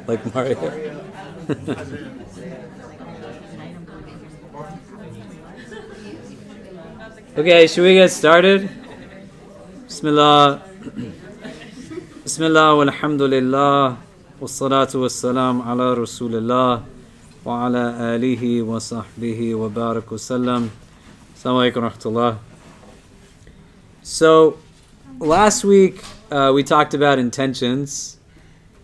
Like Mario. Okay, should we get started? Bismillah. Bismillah walhamdulillah. Wassalatu wassalam ala rasulillah. Wa ala alihi wa sahbihi wa barak wa sallam. Assalamu alaikum wa rahmatullah. So, last week we talked about intentions.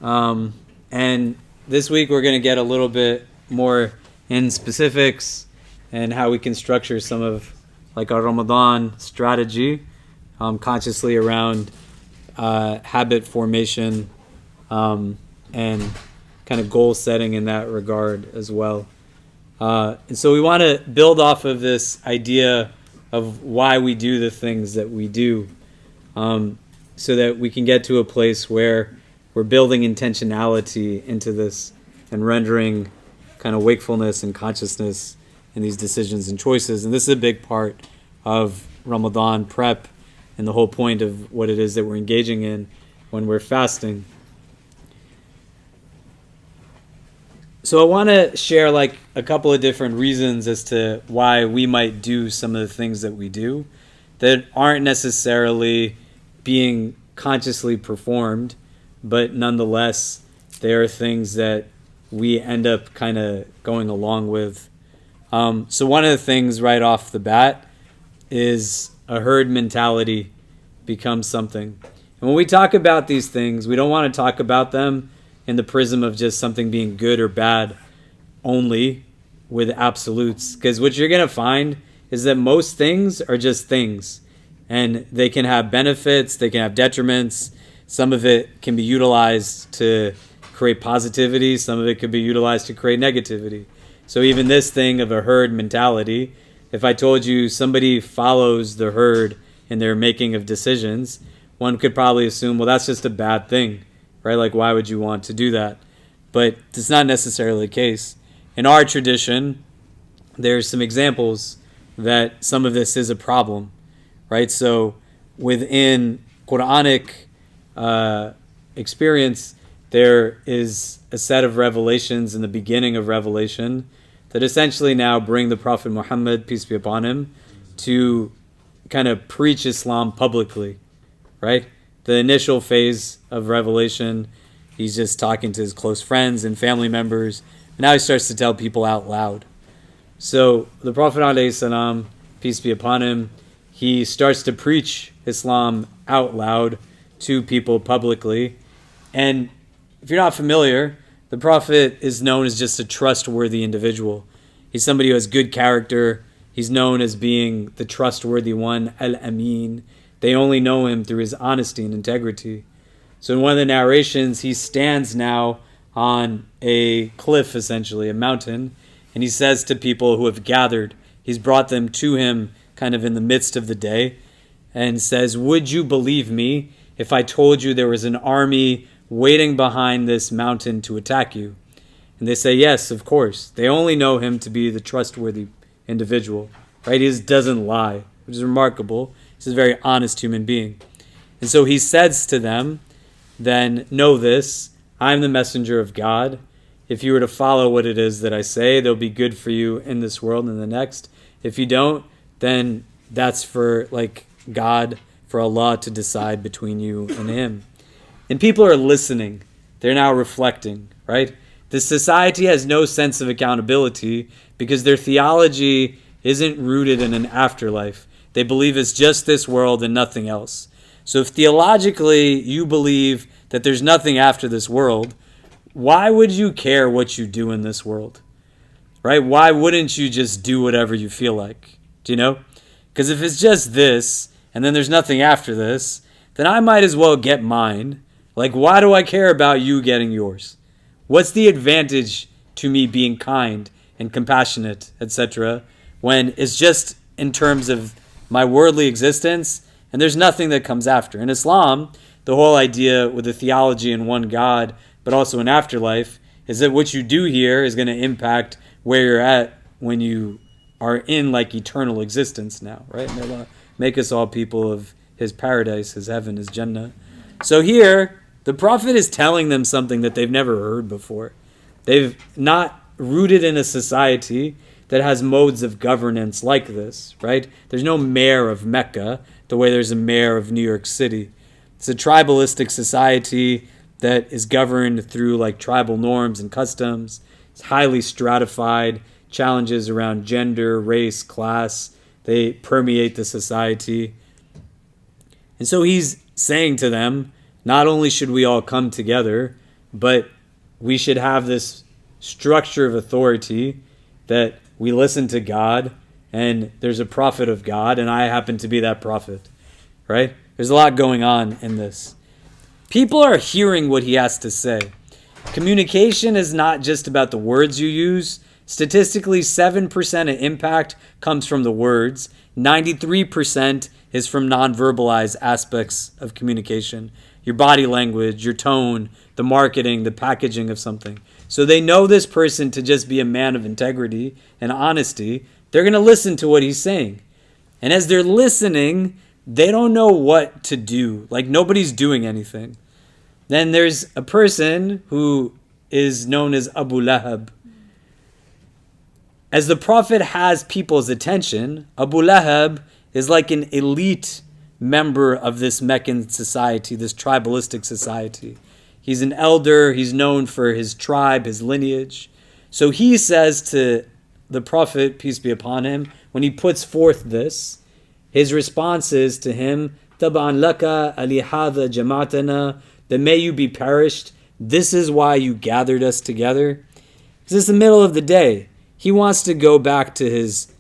And this week we're going to get a little bit more in specifics and how we can structure some of like our Ramadan strategy consciously around habit formation and kind of goal setting in that regard as well. And so we want to build off of this idea of why we do the things that we do so that we can get to a place where we're building intentionality into this and rendering kind of wakefulness and consciousness in these decisions and choices. And this is a big part of Ramadan prep and the whole point of what it is that we're engaging in when we're fasting. So I want to share like a couple of different reasons as to why we might do some of the things that we do that aren't necessarily being consciously performed, but nonetheless, they are things that we end up kind of going along with. So one of the things right off the bat is a herd mentality becomes something. And when we talk about these things, we don't want to talk about them in the prism of just something being good or bad only with absolutes. Because what you're going to find is that most things are just things. And they can have benefits, they can have detriments. Some of it can be utilized to create positivity. Some of it could be utilized to create negativity. So even this thing of a herd mentality, if I told you somebody follows the herd in their making of decisions, one could probably assume, well, that's just a bad thing, right? Like, why would you want to do that? But it's not necessarily the case. In our tradition, there's some examples that some of this is a problem, right? So within Quranic experience, there is a set of revelations in the beginning of Revelation that essentially now bring the Prophet Muhammad, peace be upon him, to kind of preach Islam publicly, right? The initial phase of Revelation, he's just talking to his close friends and family members, and now he starts to tell people out loud. So the Prophet ﷺ, peace be upon him, he starts to preach Islam out loud to people publicly. And if you're not familiar, the Prophet is known as just a trustworthy individual. He's somebody who has good character. He's known as being the trustworthy one, al-amin. They only know him through his honesty and integrity. So in one of the narrations, he stands now on a cliff, essentially, a mountain, and he says to people who have gathered, he's brought them to him kind of in the midst of the day, and says, would you believe me if I told you there was an army waiting behind this mountain to attack you? And they say, yes, of course. They only know him to be the trustworthy individual, right? He just doesn't lie, which is remarkable. He's a very honest human being. And so he says to them, then know this, I'm the messenger of God. If you were to follow what it is that I say, there'll be good for you in this world and the next. If you don't, then that's for like God, for Allah to decide between you and him. And people are listening. They're now reflecting, right? The society has no sense of accountability because their theology isn't rooted in an afterlife. They believe it's just this world and nothing else. So if theologically you believe that there's nothing after this world, why would you care what you do in this world? Right? Why wouldn't you just do whatever you feel like? Do you know? Because if it's just this and then there's nothing after this, then I might as well get mine. Like, why do I care about you getting yours? What's the advantage to me being kind and compassionate, etc., when it's just in terms of my worldly existence and there's nothing that comes after? In Islam, the whole idea with the theology in one God, but also an afterlife, is that what you do here is going to impact where you're at when you are in like eternal existence now, right? May Allah make us all people of his paradise, his heaven, his Jannah. So here, The Prophet is telling them something that they've never heard before. They've not rooted in a society that has modes of governance like this, right? There's no mayor of Mecca the way there's a mayor of New York City. It's a tribalistic society that is governed through like tribal norms and customs. It's highly stratified, challenges around gender, race, class, they permeate the society. And so he's saying to them, not only should we all come together, but we should have this structure of authority that we listen to God, and there's a prophet of God, and I happen to be that prophet, right? There's a lot going on in this. People are hearing what he has to say. Communication is not just about the words you use. Statistically, 7% of impact comes from the words. 93% is from non-verbalized aspects of communication. Your body language, your tone, the marketing, the packaging of something. So they know this person to just be a man of integrity and honesty. They're going to listen to what he's saying. And as they're listening, they don't know what to do. Like nobody's doing anything. Then there's a person who is known as Abu Lahab. As the Prophet has people's attention, Abu Lahab is like an elite member of this Meccan society, this tribalistic society. He's an elder. He's known for his tribe, his lineage. So he says to the Prophet, peace be upon him, when he puts forth this, his response is to him, Tab'an laka alihadha jama'atana, that may you be perished. This is why you gathered us together. Because it's the middle of the day. He wants to go back to his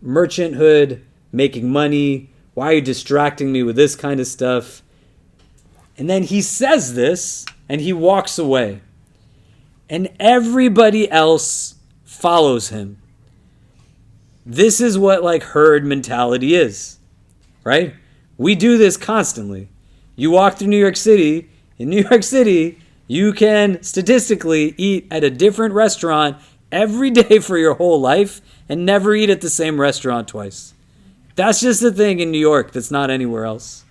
merchanthood, making money. Why are you distracting me with this kind of stuff? And then he says this, and he walks away. And everybody else follows him. This is what herd mentality is, right? We do this constantly. You walk through New York City. In New York City, you can statistically eat at a different restaurant every day for your whole life and never eat at the same restaurant twice. That's just a thing in New York that's not anywhere else.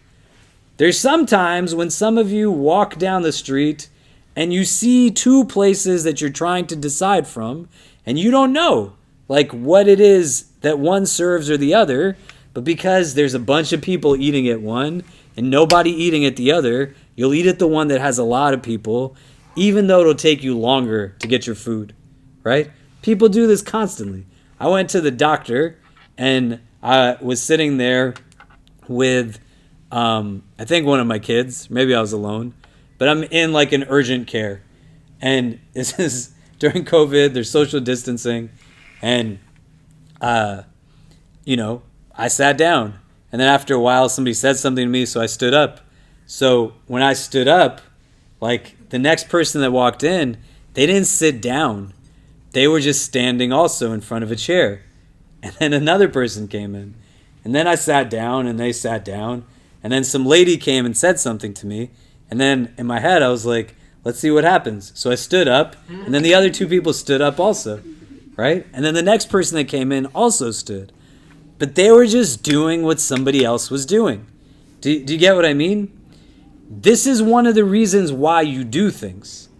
There's sometimes when some of you walk down the street and you see two places that you're trying to decide from, and you don't know what it is that one serves or the other, but because there's a bunch of people eating at one and nobody eating at the other, you'll eat at the one that has a lot of people, even though it'll take you longer to get your food, right? People do this constantly. I went to the doctor and I was sitting there with, I think one of my kids, maybe I was alone, but I'm in an urgent care. And this is during COVID, there's social distancing. And, I sat down. And then after a while, somebody said something to me, so I stood up. So when I stood up, the next person that walked in, they didn't sit down. They were just standing also in front of a chair. And then another person came in. And then I sat down and they sat down. And then some lady came and said something to me. And then in my head, I was like, let's see what happens. So I stood up. And then the other two people stood up also. Right? And then the next person that came in also stood. But they were just doing what somebody else was doing. Do you get what I mean? This is one of the reasons why you do things.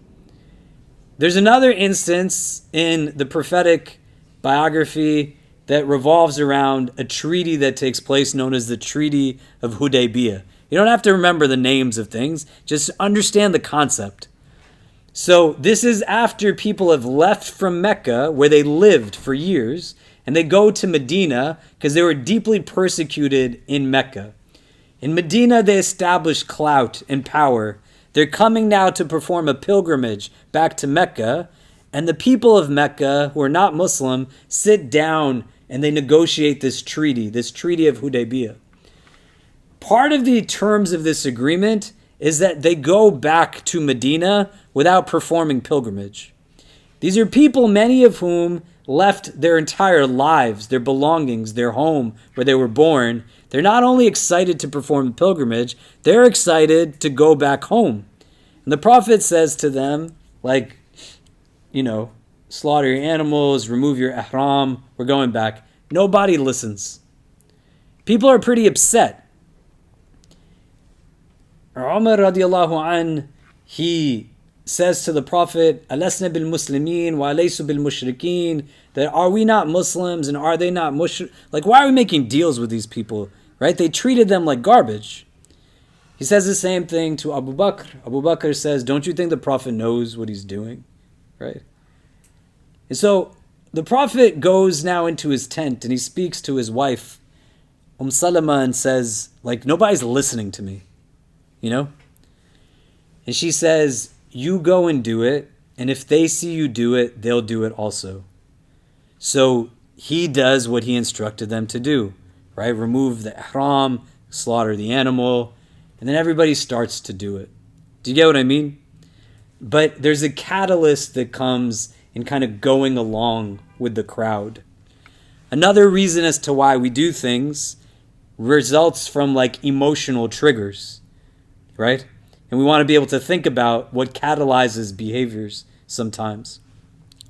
There's another instance in the prophetic biography that revolves around a treaty that takes place known as the Treaty of Hudaybiyah. You don't have to remember the names of things, just understand the concept. So this is after people have left from Mecca, where they lived for years, and they go to Medina because they were deeply persecuted in Mecca. In Medina, they established clout and power. They're coming now to perform a pilgrimage back to Mecca, and the people of Mecca, who are not Muslim, sit down and they negotiate this treaty of Hudaybiyah. Part of the terms of this agreement is that they go back to Medina without performing pilgrimage. These are people, many of whom left their entire lives, their belongings, their home where they were born. They're not only excited to perform the pilgrimage, they're excited to go back home. And the Prophet says to them, slaughter your animals, remove your ihram, we're going back. Nobody listens. People are pretty upset. Umar radiallahu an, he says to the Prophet, Alasna bil muslimin wa alaysu bil mushrikeen, that are we not Muslims and are they not mushrik? Like, why are we making deals with these people? Right? They treated them like garbage. He says the same thing to Abu Bakr. Abu Bakr says, don't you think the Prophet knows what he's doing? Right? And so the Prophet goes now into his tent and he speaks to his wife, Salama, and says, like, nobody's listening to me, you know? And she says, you go and do it, and if they see you do it, they'll do it also. So he does what he instructed them to do, right? Remove the ihram, slaughter the animal, and then everybody starts to do it. Do you get what I mean? But there's a catalyst that comes in kind of going along with the crowd. Another reason as to why we do things results from like emotional triggers, right? And we want to be able to think about what catalyzes behaviors sometimes.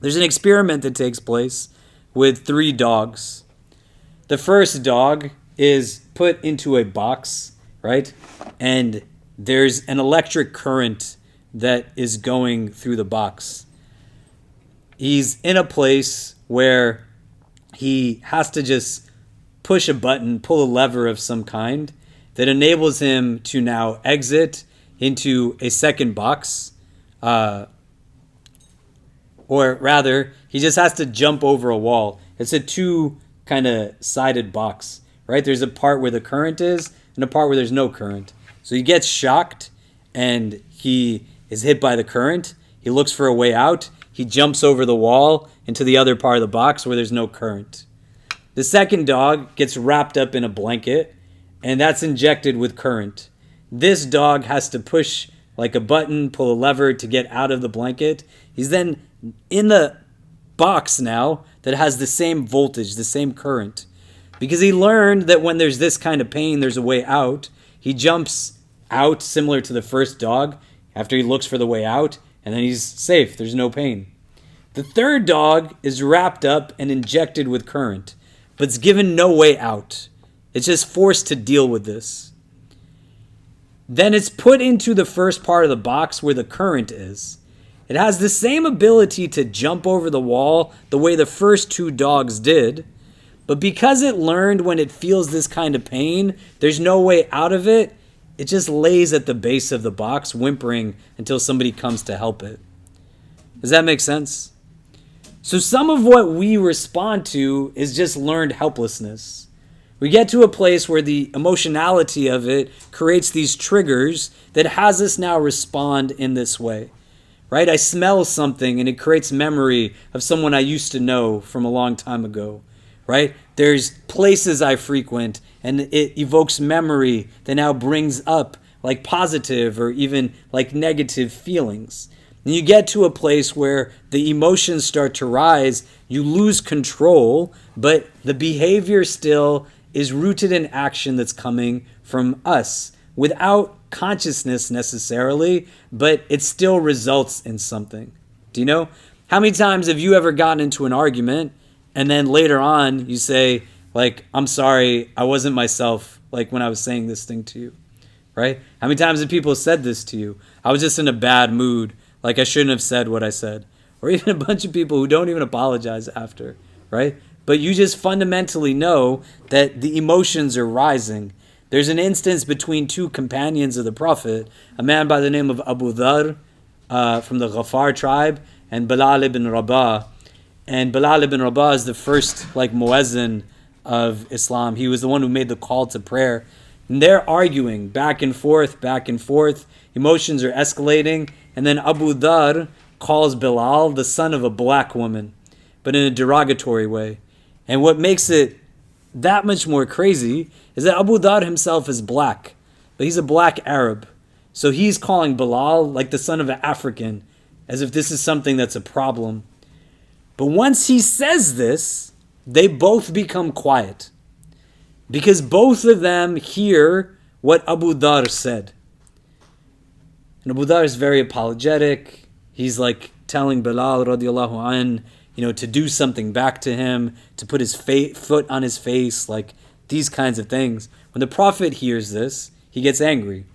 There's an experiment that takes place with 3 dogs. The first dog is put into a box, right? And there's an electric current that is going through the box. He's in a place where he has to just push a button, pull a lever of some kind that enables him to now exit into a second box. Or rather, he just has to jump over a wall. It's a 2 kind of sided box, right? There's a part where the current is and a part where there's no current. So he gets shocked and he is hit by the current. He looks for a way out. He jumps over the wall into the other part of the box where there's no current. The second dog gets wrapped up in a blanket, and that's injected with current. This dog has to push like a button, pull a lever to get out of the blanket. He's then in the box now that has the same voltage, the same current. Because he learned that when there's this kind of pain, there's a way out. He jumps out similar to the first dog after he looks for the way out, and then he's safe. There's no pain. The third dog is wrapped up and injected with current, but it's given no way out. It's just forced to deal with this. Then it's put into the first part of the box where the current is. It has the same ability to jump over the wall the way the first 2 dogs did, but because it learned when it feels this kind of pain, there's no way out of it, it just lays at the base of the box, whimpering until somebody comes to help it. Does that make sense? So some of what we respond to is just learned helplessness. We get to a place where the emotionality of it creates these triggers that has us now respond in this way, right? I smell something and it creates memory of someone I used to know from a long time ago, right? There's places I frequent and it evokes memory that now brings up like positive or even like negative feelings. And you get to a place where the emotions start to rise, you lose control, but the behavior still is rooted in action that's coming from us without consciousness necessarily, but it still results in something. Do you know? How many times have you ever gotten into an argument and then later on you say, like, I'm sorry, I wasn't myself, like when I was saying this thing to you, right? How many times have people said this to you? I was just in a bad mood. Like I shouldn't have said what I said. Or even a bunch of people who don't even apologize after, right? But you just fundamentally know that the emotions are rising. There's an instance between 2 companions of the Prophet, a man by the name of Abu Dhar from the Ghafar tribe and Bilal ibn Rabah. And Bilal ibn Rabah is the first like muezzin of Islam. He was the one who made the call to prayer. And they're arguing back and forth, back and forth. Emotions are escalating. And then Abu Dhar calls Bilal the son of a black woman, but in a derogatory way. And what makes it that much more crazy is that Abu Dhar himself is black, but he's a black Arab. So he's calling Bilal like the son of an African, as if this is something that's a problem. But once he says this, they both become quiet, because both of them hear what Abu Dhar said. And Abu Dhar is very apologetic. He's like telling Bilal radiallahu an, to do something back to him, to put his foot on his face, like these kinds of things. When the Prophet hears this, he gets angry.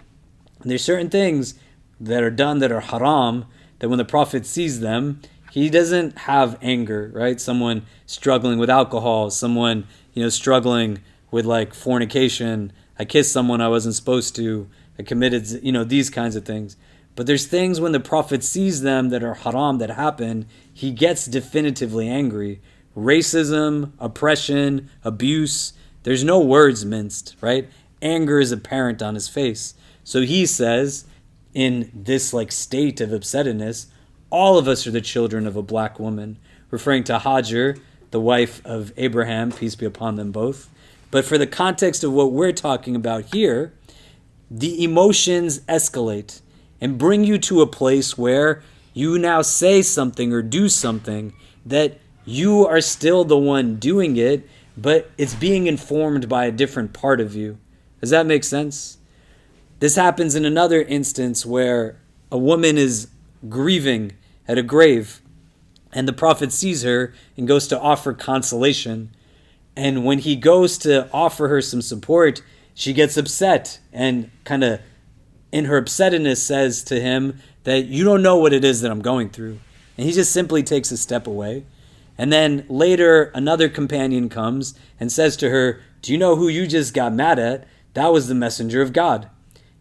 And there's certain things that are done that are haram, that when the Prophet sees them, he doesn't have anger, right? Someone struggling with alcohol, someone, struggling with like fornication. I kissed someone I wasn't supposed to. I committed, these kinds of things. But there's things when the Prophet sees them that are haram that happen, he gets definitively angry. Racism, oppression, abuse, there's no words minced, right? Anger is apparent on his face. So he says, in this like state of upsetness, all of us are the children of a black woman, referring to Hajar, the wife of Abraham, peace be upon them both. But for the context of what we're talking about here, the emotions escalate and bring you to a place where you now say something or do something that you are still the one doing it, but it's being informed by a different part of you. Does that make sense? This happens in another instance where a woman is grieving at a grave, and the Prophet sees her and goes to offer consolation. And when he goes to offer her some support, she gets upset and kind of in her upsetness says to him that you don't know what it is that I'm going through. And he just simply takes a step away. And then later another companion comes and says to her, do you know who you just got mad at? That was the messenger of God.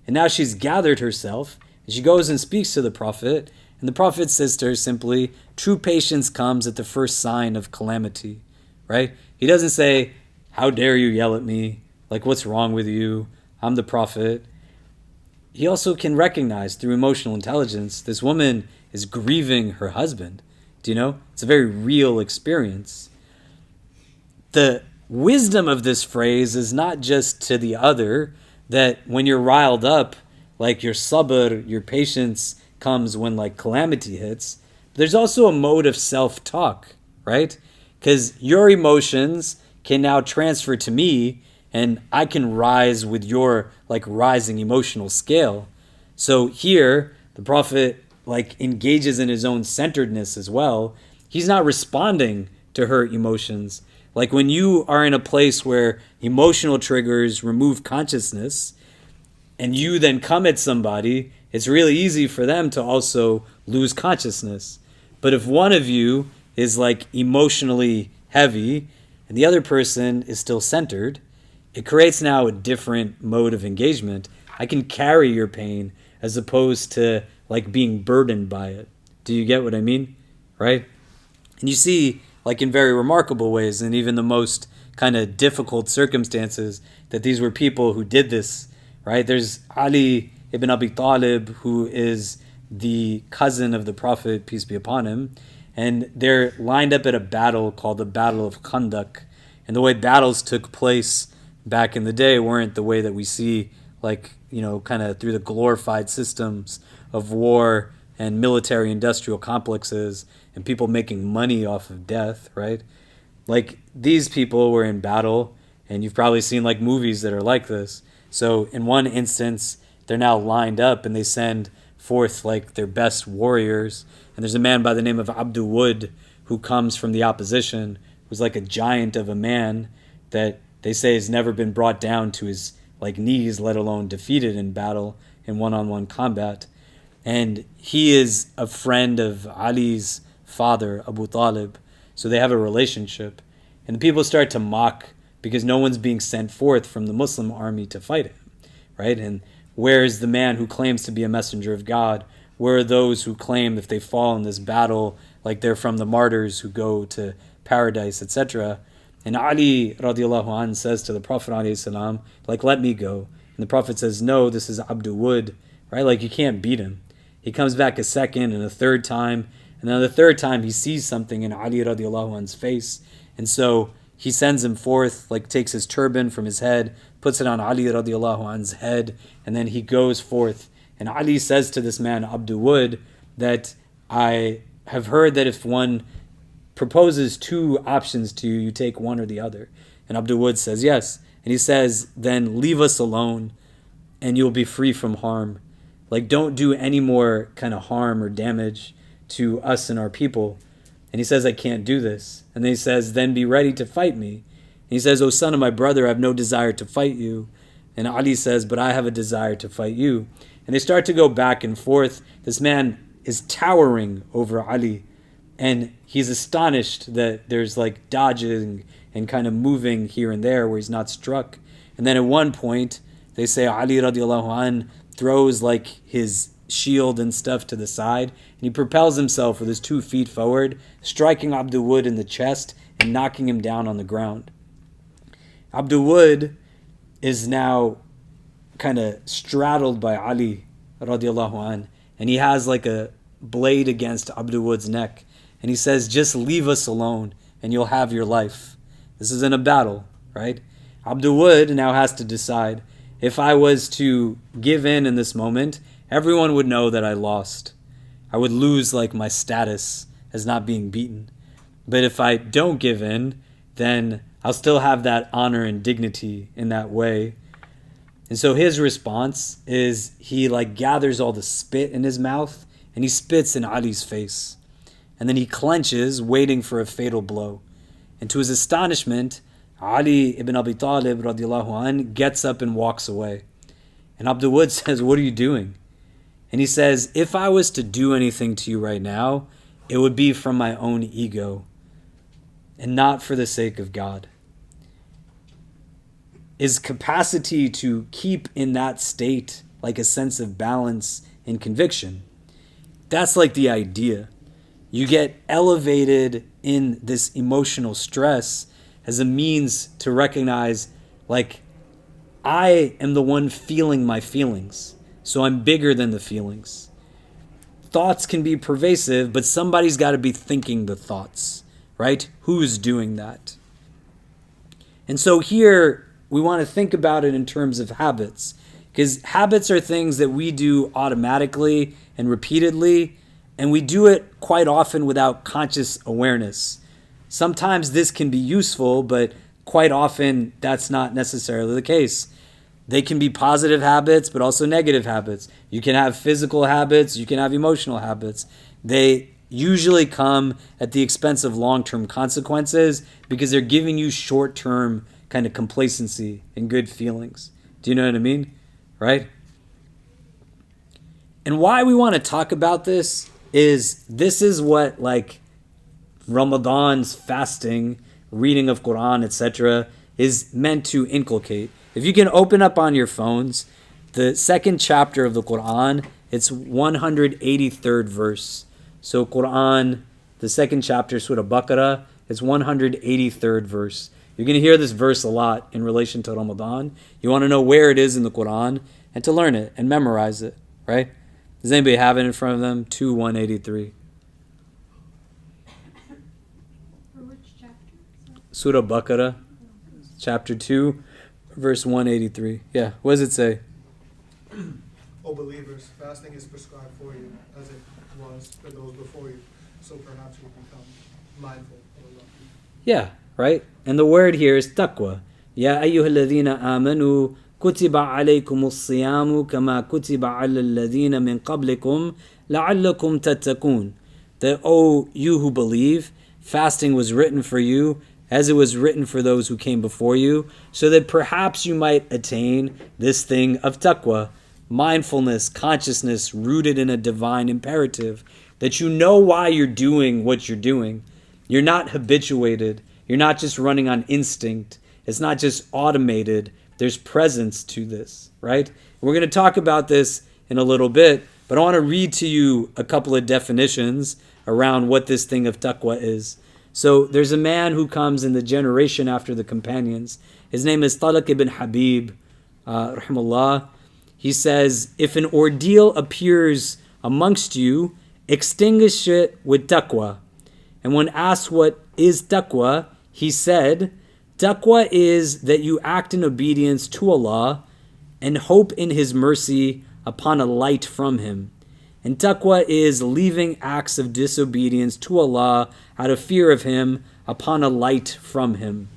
And now she's gathered herself and she goes and speaks to the Prophet. And the Prophet says to her simply, true patience comes at the first sign of calamity, right? He doesn't say, how dare you yell at me? Like, what's wrong with you? I'm the Prophet. He also can recognize through emotional intelligence, this woman is grieving her husband. Do you know? It's a very real experience. The wisdom of this phrase is not just to the other, that when you're riled up, like your sabr, your patience comes when like calamity hits. There's also a mode of self-talk, right? Because your emotions can now transfer to me and I can rise with your like rising emotional scale. So here, the Prophet like engages in his own centeredness as well. He's not responding to her emotions. Like when you are in a place where emotional triggers remove consciousness and you then come at somebody, it's really easy for them to also lose consciousness. But if one of you is like emotionally heavy and the other person is still centered, it creates now a different mode of engagement. I can carry your pain as opposed to like being burdened by it. Do you get what I mean? Right? And you see, like in very remarkable ways, and even the most kind of difficult circumstances, that these were people who did this, right? There's Ali ibn Abi Talib, who is the cousin of the Prophet, peace be upon him, and they're lined up at a battle called the Battle of Khandak. And the way battles took place back in the day weren't the way that we see, like, kind of through the glorified systems of war and military industrial complexes and people making money off of death, right? Like, these people were in battle, and you've probably seen like movies that are like this. So in one instance, they're now lined up and they send forth like their best warriors. And there's a man by the name of Abdul Wood who comes from the opposition, who's like a giant of a man that they say has never been brought down to his like knees, let alone defeated in battle in one-on-one combat. And he is a friend of Ali's father, Abu Talib. So they have a relationship. And the people start to mock because no one's being sent forth from the Muslim army to fight him, right? And where is the man who claims to be a messenger of God? Where are those who claim if they fall in this battle, like they're from the martyrs who go to paradise, etc.? And Ali radiallahu anh says to the Prophet alayhi salam, like, let me go. And the Prophet says, no, this is Abdul Wood, right? Like, you can't beat him. He comes back a second and a third time. And then the third time he sees something in Ali radiallahu anh's face. And so he sends him forth, like takes his turban from his head, puts it on Ali radiallahu anh's head, and then he goes forth. And Ali says to this man, Abdul Wood, that I have heard that if one proposes two options to you, you take one or the other. And Abdul Wood says yes. And he says, then leave us alone and you'll be free from harm. Like, don't do any more kind of harm or damage to us and our people. And he says, I can't do this. And then he says, then be ready to fight me. And he says, O son of my brother, I have no desire to fight you. And Ali says, but I have a desire to fight you. And they start to go back and forth. This man is towering over Ali, and he's astonished that there's like dodging and kind of moving here and there where he's not struck. And then at one point, they say Ali radiallahu an throws like his shield and stuff to the side, and he propels himself with his 2 feet forward, striking Abdul Wud in the chest and knocking him down on the ground. Abdul Wud is now kind of straddled by Ali radiallahu an, and he has like a blade against Abdul Wud's neck, and he says, just leave us alone and you'll have your life. This is in a battle, right? Abdul Wud now has to decide, if I was to give in this moment, everyone would know that I lost. I would lose like my status as not being beaten. But if I don't give in, then I'll still have that honor and dignity in that way. And so his response is he like gathers all the spit in his mouth and he spits in Ali's face. And then he clenches, waiting for a fatal blow. And to his astonishment, Ali ibn Abi Talib radiallahu an gets up and walks away. And Abdul Wud says, what are you doing? And he says, if I was to do anything to you right now, it would be from my own ego and not for the sake of God. His capacity to keep in that state like a sense of balance and conviction, that's like the idea. You get elevated in this emotional stress as a means to recognize, like, I am the one feeling my feelings, so I'm bigger than the feelings. Thoughts can be pervasive, but somebody's got to be thinking the thoughts, right? Who's doing that? And so here, we want to think about it in terms of habits, because habits are things that we do automatically and repeatedly, and we do it quite often without conscious awareness. Sometimes this can be useful, but quite often that's not necessarily the case. They can be positive habits, but also negative habits. You can have physical habits, you can have emotional habits. They usually come at the expense of long-term consequences because they're giving you short-term kind of complacency and good feelings. Do you know what I mean? Right? And why we want to talk about this is what like Ramadan's fasting, reading of Quran, etc. is meant to inculcate. If you can open up on your phones, the second chapter of the Quran, it's 183rd verse. So Quran, the second chapter, Surah Baqarah, it's 183rd verse. You're going to hear this verse a lot in relation to Ramadan. You want to know where it is in the Quran and to learn it and memorize it, right? Does anybody have it in front of them? 183. For which chapter? Surah Baqarah, chapter 2, verse 183. Yeah, what does it say? O believers, fasting is prescribed for you, as it was for those before you, so perhaps you become mindful of Allah. Yeah, right? And the word here is taqwa. Ya ayyuhalladhina amanu kutiba alaykumus siyamu kama kutiba ala alladhina min qablikum la'allakum tattaqun. That, O you who believe, fasting was written for you as it was written for those who came before you, so that perhaps you might attain this thing of taqwa, mindfulness, consciousness rooted in a divine imperative, that you know why you're doing what you're doing. You're not habituated. You're not just running on instinct. It's not just automated. There's presence to this, right? We're going to talk about this in a little bit, but I want to read to you a couple of definitions around what this thing of taqwa is. So there's a man who comes in the generation after the companions. His name is Talaq ibn Habib, rahimahullah. He says, if an ordeal appears amongst you, extinguish it with taqwa. And when asked what is taqwa, he said, taqwa is that you act in obedience to Allah and hope in His mercy upon a light from Him. And taqwa is leaving acts of disobedience to Allah out of fear of Him upon a light from Him.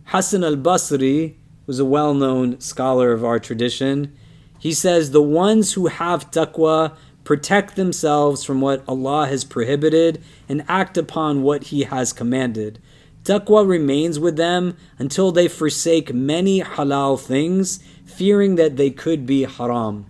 Hassan al-Basri was a well-known scholar of our tradition. He says, the ones who have taqwa protect themselves from what Allah has prohibited and act upon what He has commanded. Taqwa remains with them until they forsake many halal things, fearing that they could be haram.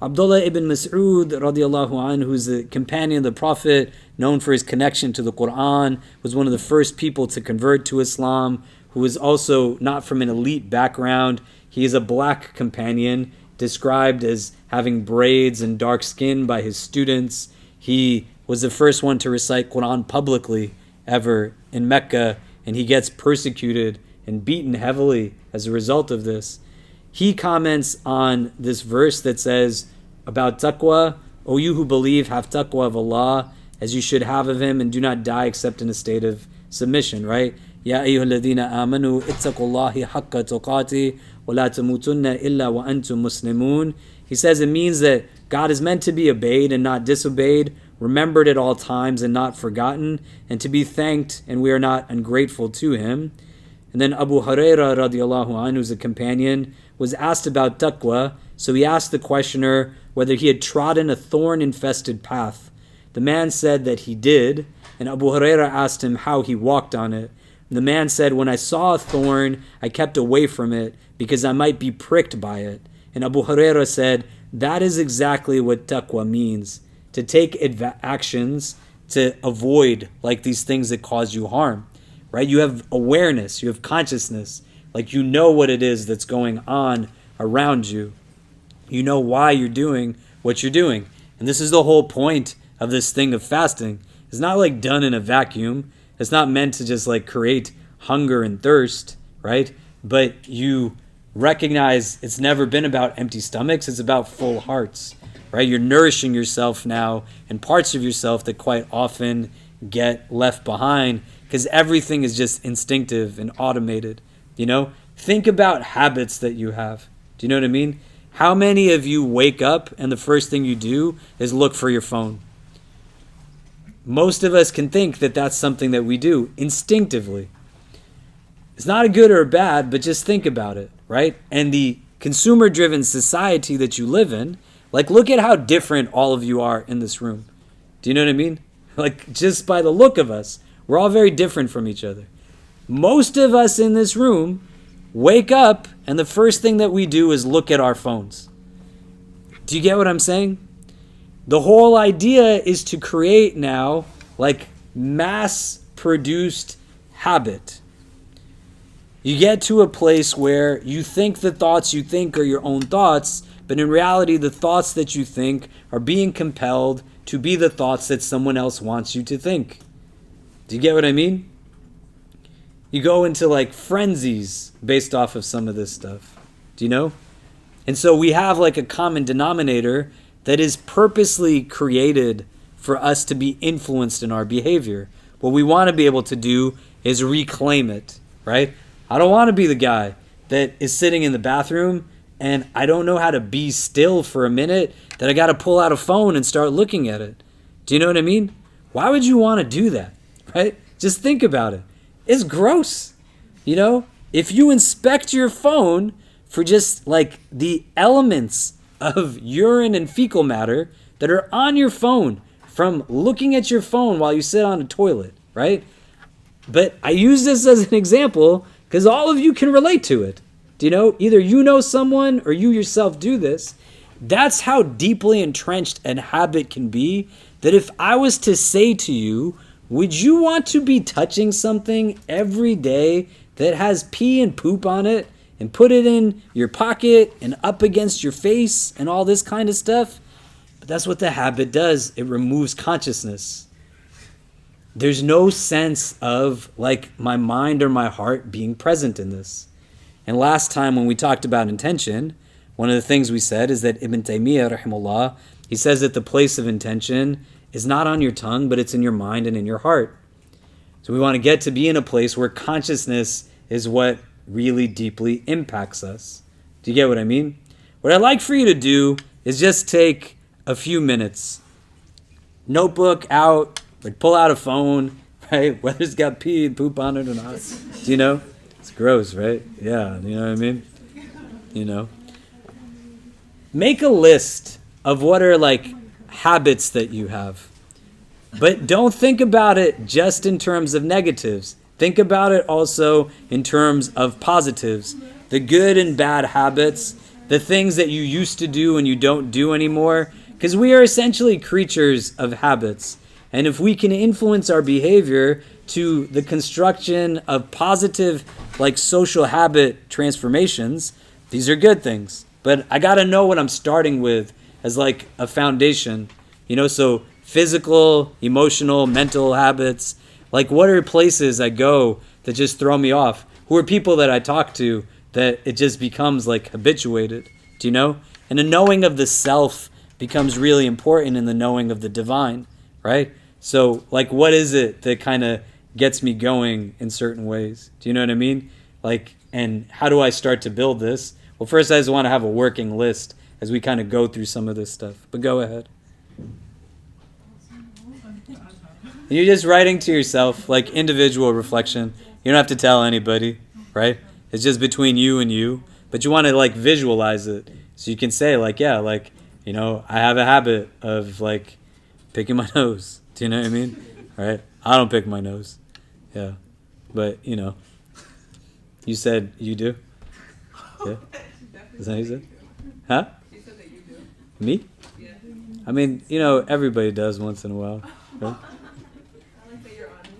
Abdullah ibn Mas'ud radiallahu anhu, who's a companion of the Prophet, known for his connection to the Quran, was one of the first people to convert to Islam, who was also not from an elite background. He is a black companion, described as having braids and dark skin by his students. He was the first one to recite Quran publicly ever in Mecca, and he gets persecuted and beaten heavily as a result of this. He comments on this verse that says about taqwa, O you who believe, have taqwa of Allah as you should have of Him, and do not die except in a state of submission, right? Ya ayyuhalladhina amanu ittaqullahi haqqa tuqati wa la tamutunna illa wa antum muslimun. He says it means that God is meant to be obeyed and not disobeyed, remembered at all times and not forgotten, and to be thanked, and we are not ungrateful to Him. And then Abu Hurairah radiallahu anhu, who's a companion, was asked about taqwa, so he asked the questioner whether he had trodden a thorn-infested path. The man said that he did, and Abu Hurairah asked him how he walked on it. And the man said, when I saw a thorn, I kept away from it because I might be pricked by it. And Abu Hurairah said, that is exactly what taqwa means, to take actions to avoid like these things that cause you harm. Right? You have awareness, you have consciousness, like you know what it is that's going on around you. You know why you're doing what you're doing. And this is the whole point of this thing of fasting. It's not like done in a vacuum. It's not meant to just like create hunger and thirst, right? But you recognize it's never been about empty stomachs, it's about full hearts, right? You're nourishing yourself now and parts of yourself that quite often get left behind because everything is just instinctive and automated, you know? Think about habits that you have. Do you know what I mean? How many of you wake up and the first thing you do is look for your phone? Most of us can think that that's something that we do instinctively. It's not a good or a bad, but just think about it, right? And the consumer-driven society that you live in, like look at how different all of you are in this room. Do you know what I mean? Like just by the look of us, we're all very different from each other. Most of us in this room wake up and the first thing that we do is look at our phones. Do you get what I'm saying? The whole idea is to create now like mass-produced habit. You get to a place where you think the thoughts you think are your own thoughts, but in reality the thoughts that you think are being compelled to be the thoughts that someone else wants you to think. Do you get what I mean? You go into like frenzies based off of some of this stuff. Do you know? And so we have like a common denominator that is purposely created for us to be influenced in our behavior. What we want to be able to do is reclaim it, right? I don't want to be the guy that is sitting in the bathroom and I don't know how to be still for a minute, that I got to pull out a phone and start looking at it. Do you know what I mean? Why would you want to do that, right? Just think about it. It's gross, you know? If you inspect your phone for just like the elements of urine and fecal matter that are on your phone from looking at your phone while you sit on a toilet, right? But I use this as an example because all of you can relate to it. Do you know? Either you know someone or you yourself do this. That's how deeply entrenched an habit can be, that if I was to say to you, would you want to be touching something every day that has pee and poop on it and put it in your pocket and up against your face and all this kind of stuff? But that's what the habit does. It removes consciousness. There's no sense of like my mind or my heart being present in this. And last time when we talked about intention, one of the things we said is that Ibn Taymiyyah, rahimahullah, he says that the place of intention is not on your tongue, but it's in your mind and in your heart. So we want to get to be in a place where consciousness is what really deeply impacts us. Do you get what I mean? What I'd like for you to do is just take a few minutes, notebook out, or pull out a phone, right? Whether it's got pee and poop on it or not. Do you know? It's gross, right? Yeah, you know what I mean? You know? Make a list of what are like habits that you have. But don't think about it just in terms of negatives. Think about it also in terms of positives. The good and bad habits, the things that you used to do and you don't do anymore. Because we are essentially creatures of habits. And if we can influence our behavior to the construction of positive, like social habit transformations, these are good things. But I got to know what I'm starting with as like a foundation. So physical, emotional, mental habits. Like what are places I go that just throw me off? Who are people that I talk to that it just becomes like habituated? Do you know? And the knowing of the self becomes really important in the knowing of the divine, right? So like what is it that kind of gets me going in certain ways? Do you know what I mean? Like, and how do I start to build this? Well, first I just want to have a working list as we kind of go through some of this stuff. But go ahead. You're just writing to yourself, like individual reflection. You don't have to tell anybody, right? It's just between you and you. But you want to like visualize it. So you can say like, yeah, like, I have a habit of like picking my nose. Do you know what I mean? Right? I don't pick my nose. Yeah. But, you said you do? Yeah? Is that what you said? Huh? You said that you do. Me? Yeah. I mean, everybody does once in a while. Right? I like that you're honest.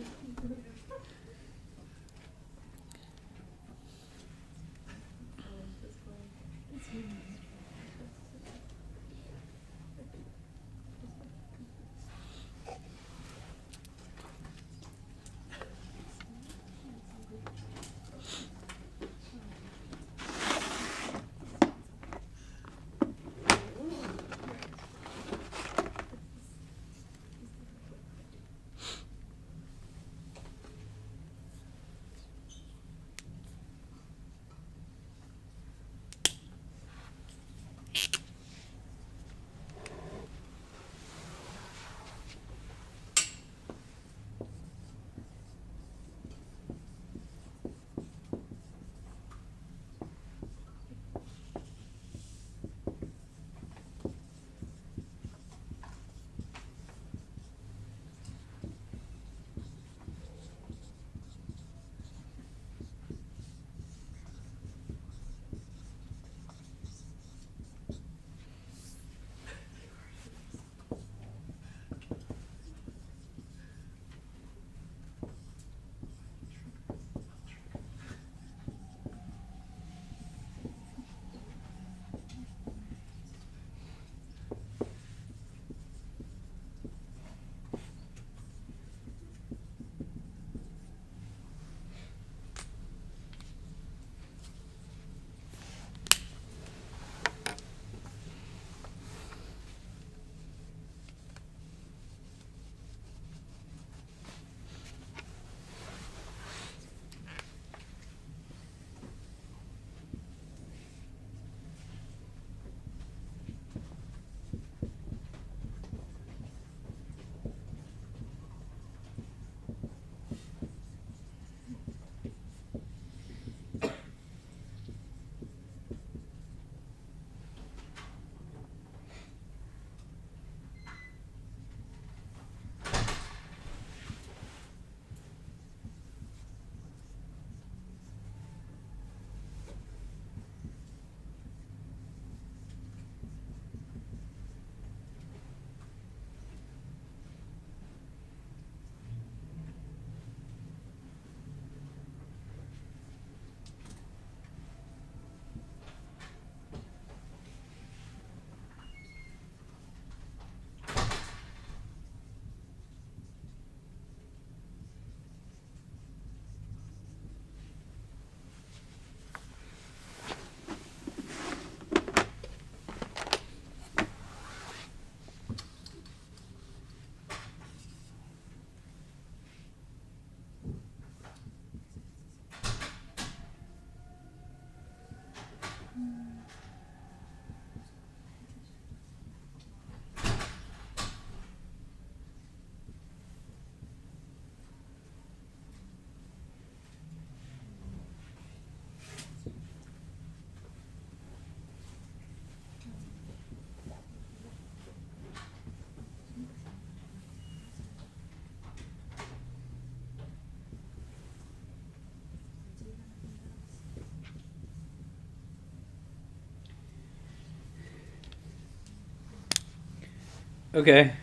Okay.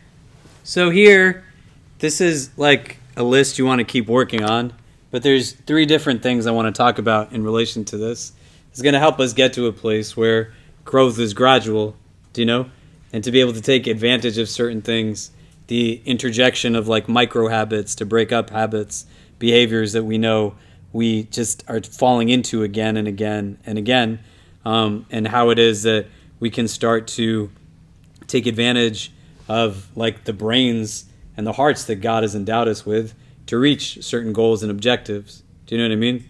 So here, this is like a list you want to keep working on, but there's 3 different things I want to talk about in relation to this. It's going to help us get to a place where growth is gradual, do you know? And to be able to take advantage of certain things, the interjection of like micro habits to break up habits, behaviors that we know we just are falling into again and again and again, and how it is that we can start to take advantage of like the brains and the hearts that God has endowed us with to reach certain goals and objectives. Do you know what I mean?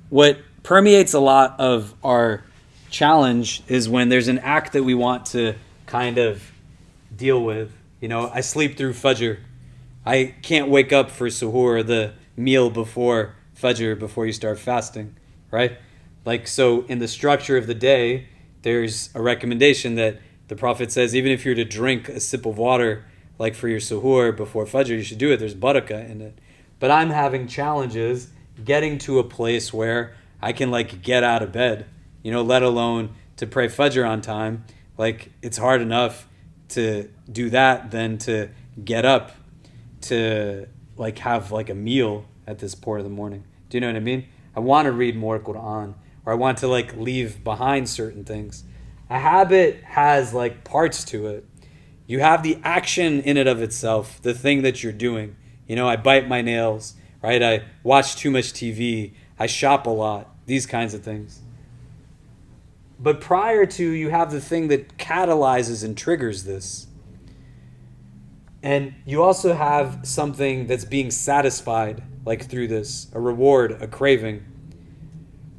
What permeates a lot of our challenge is when there's an act that we want to kind of deal with. You know, I sleep through Fajr. I can't wake up for suhoor, the meal before Fajr, before you start fasting, right? Like, so in the structure of the day, there's a recommendation that the Prophet says, even if you're to drink a sip of water, like for your suhoor before Fajr, you should do it. There's barakah in it. But I'm having challenges getting to a place where I can like get out of bed, you know, let alone to pray Fajr on time. Like, it's hard enough to do that than to get up to like have like a meal at this part of the morning. Do you know what I mean? I want to read more Quran, or I want to like leave behind certain things. A habit has like parts to it. You have the action in it of itself, the thing that you're doing. You know, I bite my nails, right? I watch too much TV. I shop a lot. These kinds of things. But prior to, you have the thing that catalyzes and triggers this. And you also have something that's being satisfied, like through this, a reward, a craving.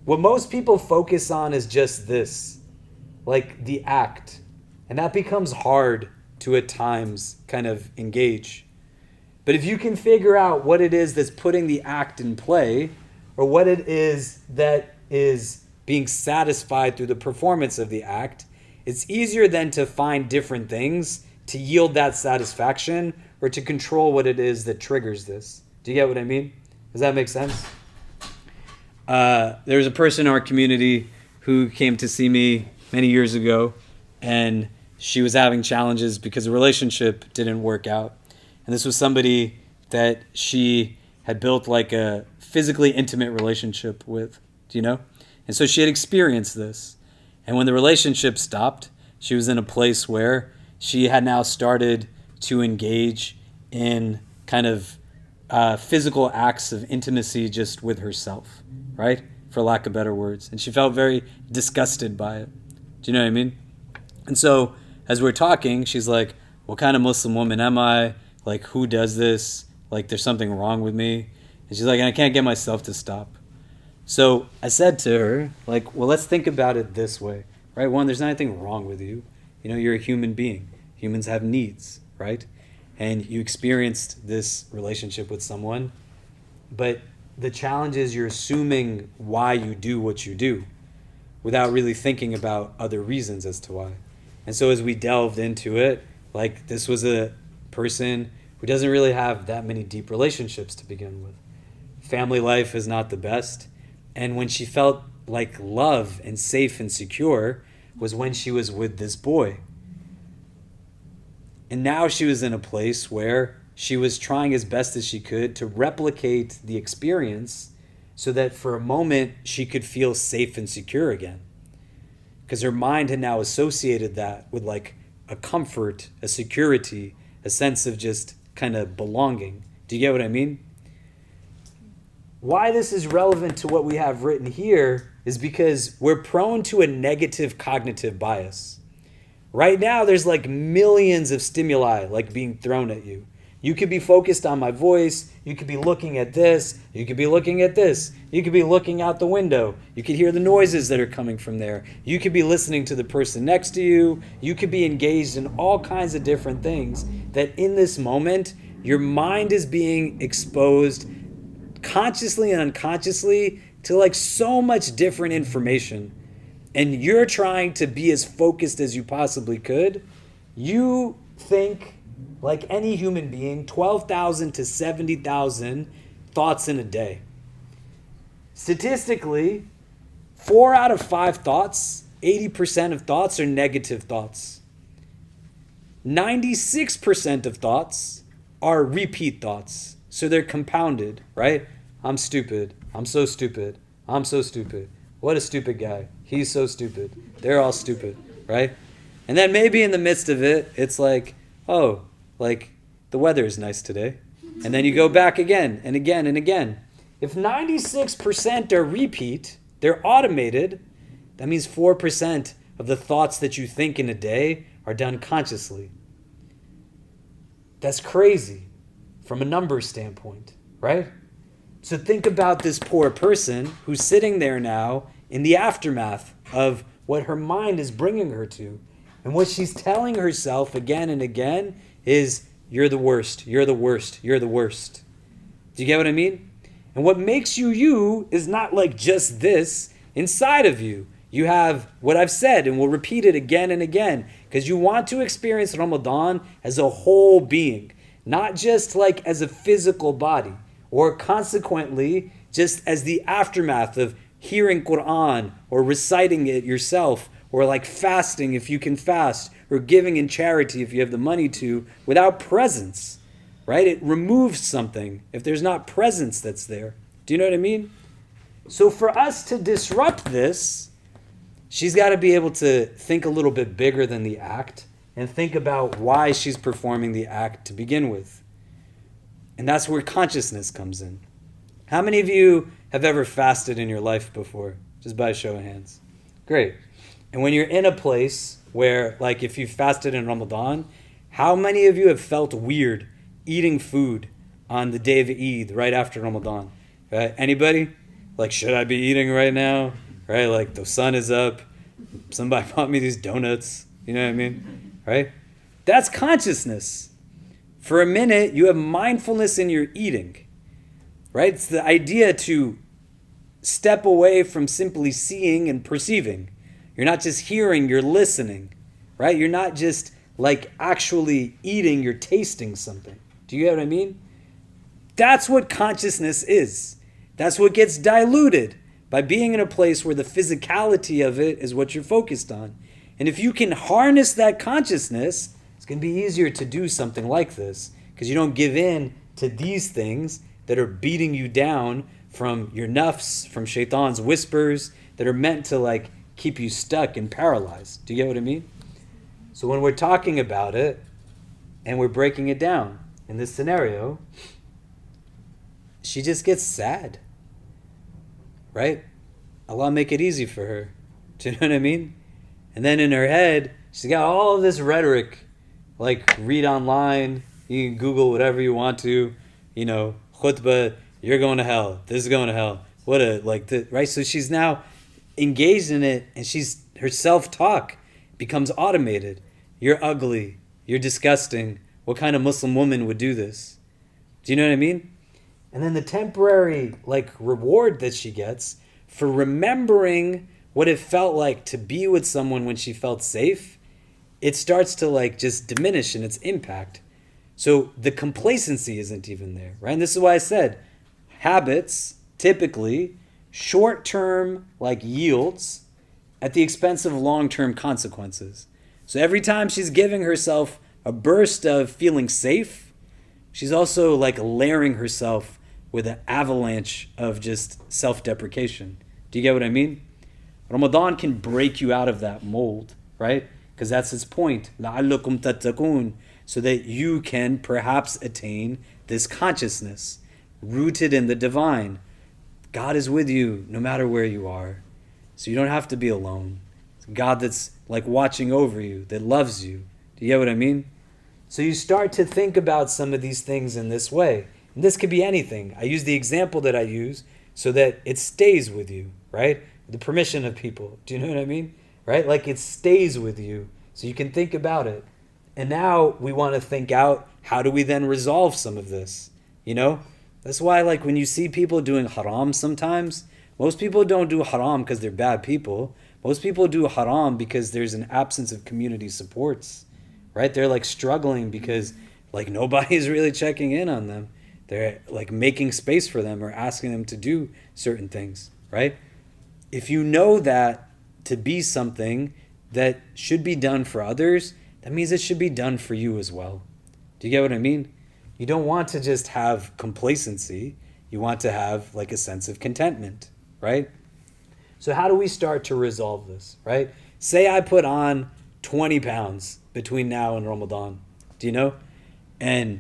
What most people focus on is just this, like the act. And that becomes hard to at times kind of engage. But if you can figure out what it is that's putting the act in play, or what it is that is being satisfied through the performance of the act, it's easier then to find different things to yield that satisfaction or to control what it is that triggers this. Do you get what I mean? Does that make sense? There was a person in our community who came to see me many years ago, and she was having challenges because the relationship didn't work out. And this was somebody that she had built like a physically intimate relationship with, do you know? And so she had experienced this. And when the relationship stopped, she was in a place where she had now started to engage in kind of physical acts of intimacy just with herself, right? For lack of better words. And she felt very disgusted by it. Do you know what I mean? And so as we're talking, she's like, what kind of Muslim woman am I? Like, who does this? Like, there's something wrong with me. And she's like, I can't get myself to stop. So I said to her, like, well, let's think about it this way, right? One, there's not anything wrong with you. You know, you're a human being. Humans have needs, right? And you experienced this relationship with someone, but the challenge is you're assuming why you do what you do without really thinking about other reasons as to why. And so as we delved into it, like, this was a person who doesn't really have that many deep relationships to begin with. Family life is not the best. And when she felt like love and safe and secure was when she was with this boy. And now she was in a place where she was trying as best as she could to replicate the experience so that for a moment she could feel safe and secure again. Because her mind had now associated that with like a comfort, a security, a sense of just kind of belonging. Do you get what I mean? Why this is relevant to what we have written here is because we're prone to a negative cognitive bias. Right now, there's like millions of stimuli like being thrown at you. You could be focused on my voice. You could be looking at this. You could be looking at this. You could be looking out the window. You could hear the noises that are coming from there. You could be listening to the person next to you. You could be engaged in all kinds of different things that in this moment, your mind is being exposed consciously and unconsciously to like so much different information, and you're trying to be as focused as you possibly could. You think, like any human being, 12,000 to 70,000 thoughts in a day. Statistically, 4 out of 5 thoughts, 80% of thoughts are negative thoughts. 96% of thoughts are repeat thoughts. So they're compounded, right? I'm stupid. I'm so stupid. I'm so stupid. What a stupid guy. He's so stupid. They're all stupid, right? And then maybe in the midst of it, it's like, oh, like the weather is nice today. And then you go back again and again and again. If 96% are repeat, they're automated, that means 4% of the thoughts that you think in a day are done consciously. That's crazy from a numbers standpoint, right? So think about this poor person who's sitting there now in the aftermath of what her mind is bringing her to. And what she's telling herself again and again is, you're the worst, you're the worst, you're the worst. Do you get what I mean? And what makes you you is not like just this. Inside of you, you have what I've said, and we'll repeat it again and again, because you want to experience Ramadan as a whole being, not just like as a physical body, or consequently just as the aftermath of hearing Quran or reciting it yourself, or like fasting if you can fast, or giving in charity if you have the money to, without presence, right? It removes something if there's not presence that's there. Do you know what I mean? So for us to disrupt this, she's got to be able to think a little bit bigger than the act and think about why she's performing the act to begin with. And that's where consciousness comes in. How many of you have ever fasted in your life before? Just by a show of hands. Great. And when you're in a place where, like if you fasted in Ramadan, how many of you have felt weird eating food on the day of Eid right after Ramadan? Right? Anybody? Like, should I be eating right now? Right? Like, the sun is up. Somebody bought me these donuts. You know what I mean? Right? That's consciousness. For a minute, you have mindfulness in your eating. Right? It's the idea to step away from simply seeing and perceiving. You're not just hearing, you're listening. Right? You're not just like actually eating, you're tasting something. Do you get what I mean? That's what consciousness is. That's what gets diluted by being in a place where the physicality of it is what you're focused on. And if you can harness that consciousness, it's going to be easier to do something like this, because you don't give in to these things that are beating you down from your nafs, from shaitan's whispers that are meant to like keep you stuck and paralyzed. Do you get what I mean? So when we're talking about it and we're breaking it down in this scenario, she just gets sad. Right? Allah make it easy for her. Do you know what I mean? And then in her head, she's got all of this rhetoric. Like, read online, you can Google whatever you want to, you know, khutbah, you're going to hell, this is going to hell. What a, like, right? So she's now engaged in it, and her self-talk becomes automated. You're ugly, you're disgusting. What kind of Muslim woman would do this? Do you know what I mean? And then the temporary like reward that she gets for remembering what it felt like to be with someone when she felt safe, it starts to like just diminish in its impact. So the complacency isn't even there, right? And this is why I said habits typically short-term like yields at the expense of long-term consequences. So every time she's giving herself a burst of feeling safe, she's also like layering herself with an avalanche of just self-deprecation. Do you get what I mean? Ramadan can break you out of that mold, right? Because that's its point. لَعَلَّكُمْ تَتَّقُونَ, so that you can perhaps attain this consciousness rooted in the divine. God is with you no matter where you are. So you don't have to be alone. It's God that's like watching over you, that loves you. Do you get what I mean? So you start to think about some of these things in this way. And this could be anything. I use the example that I use so that it stays with you, right? The permission of people. Do you know what I mean? Right? Like it stays with you so you can think about it. And now we want to think out, how do we then resolve some of this? You know? That's why like when you see people doing haram sometimes, most people don't do haram because they're bad people. Most people do haram because there's an absence of community supports, right? They're like struggling because like nobody's really checking in on them. They're like making space for them or asking them to do certain things, right? If you know that to be something that should be done for others, that means it should be done for you as well. Do you get what I mean? You don't want to just have complacency. You want to have like a sense of contentment, right? So how do we start to resolve this, right? Say I put on 20 pounds between now and Ramadan, do you know? And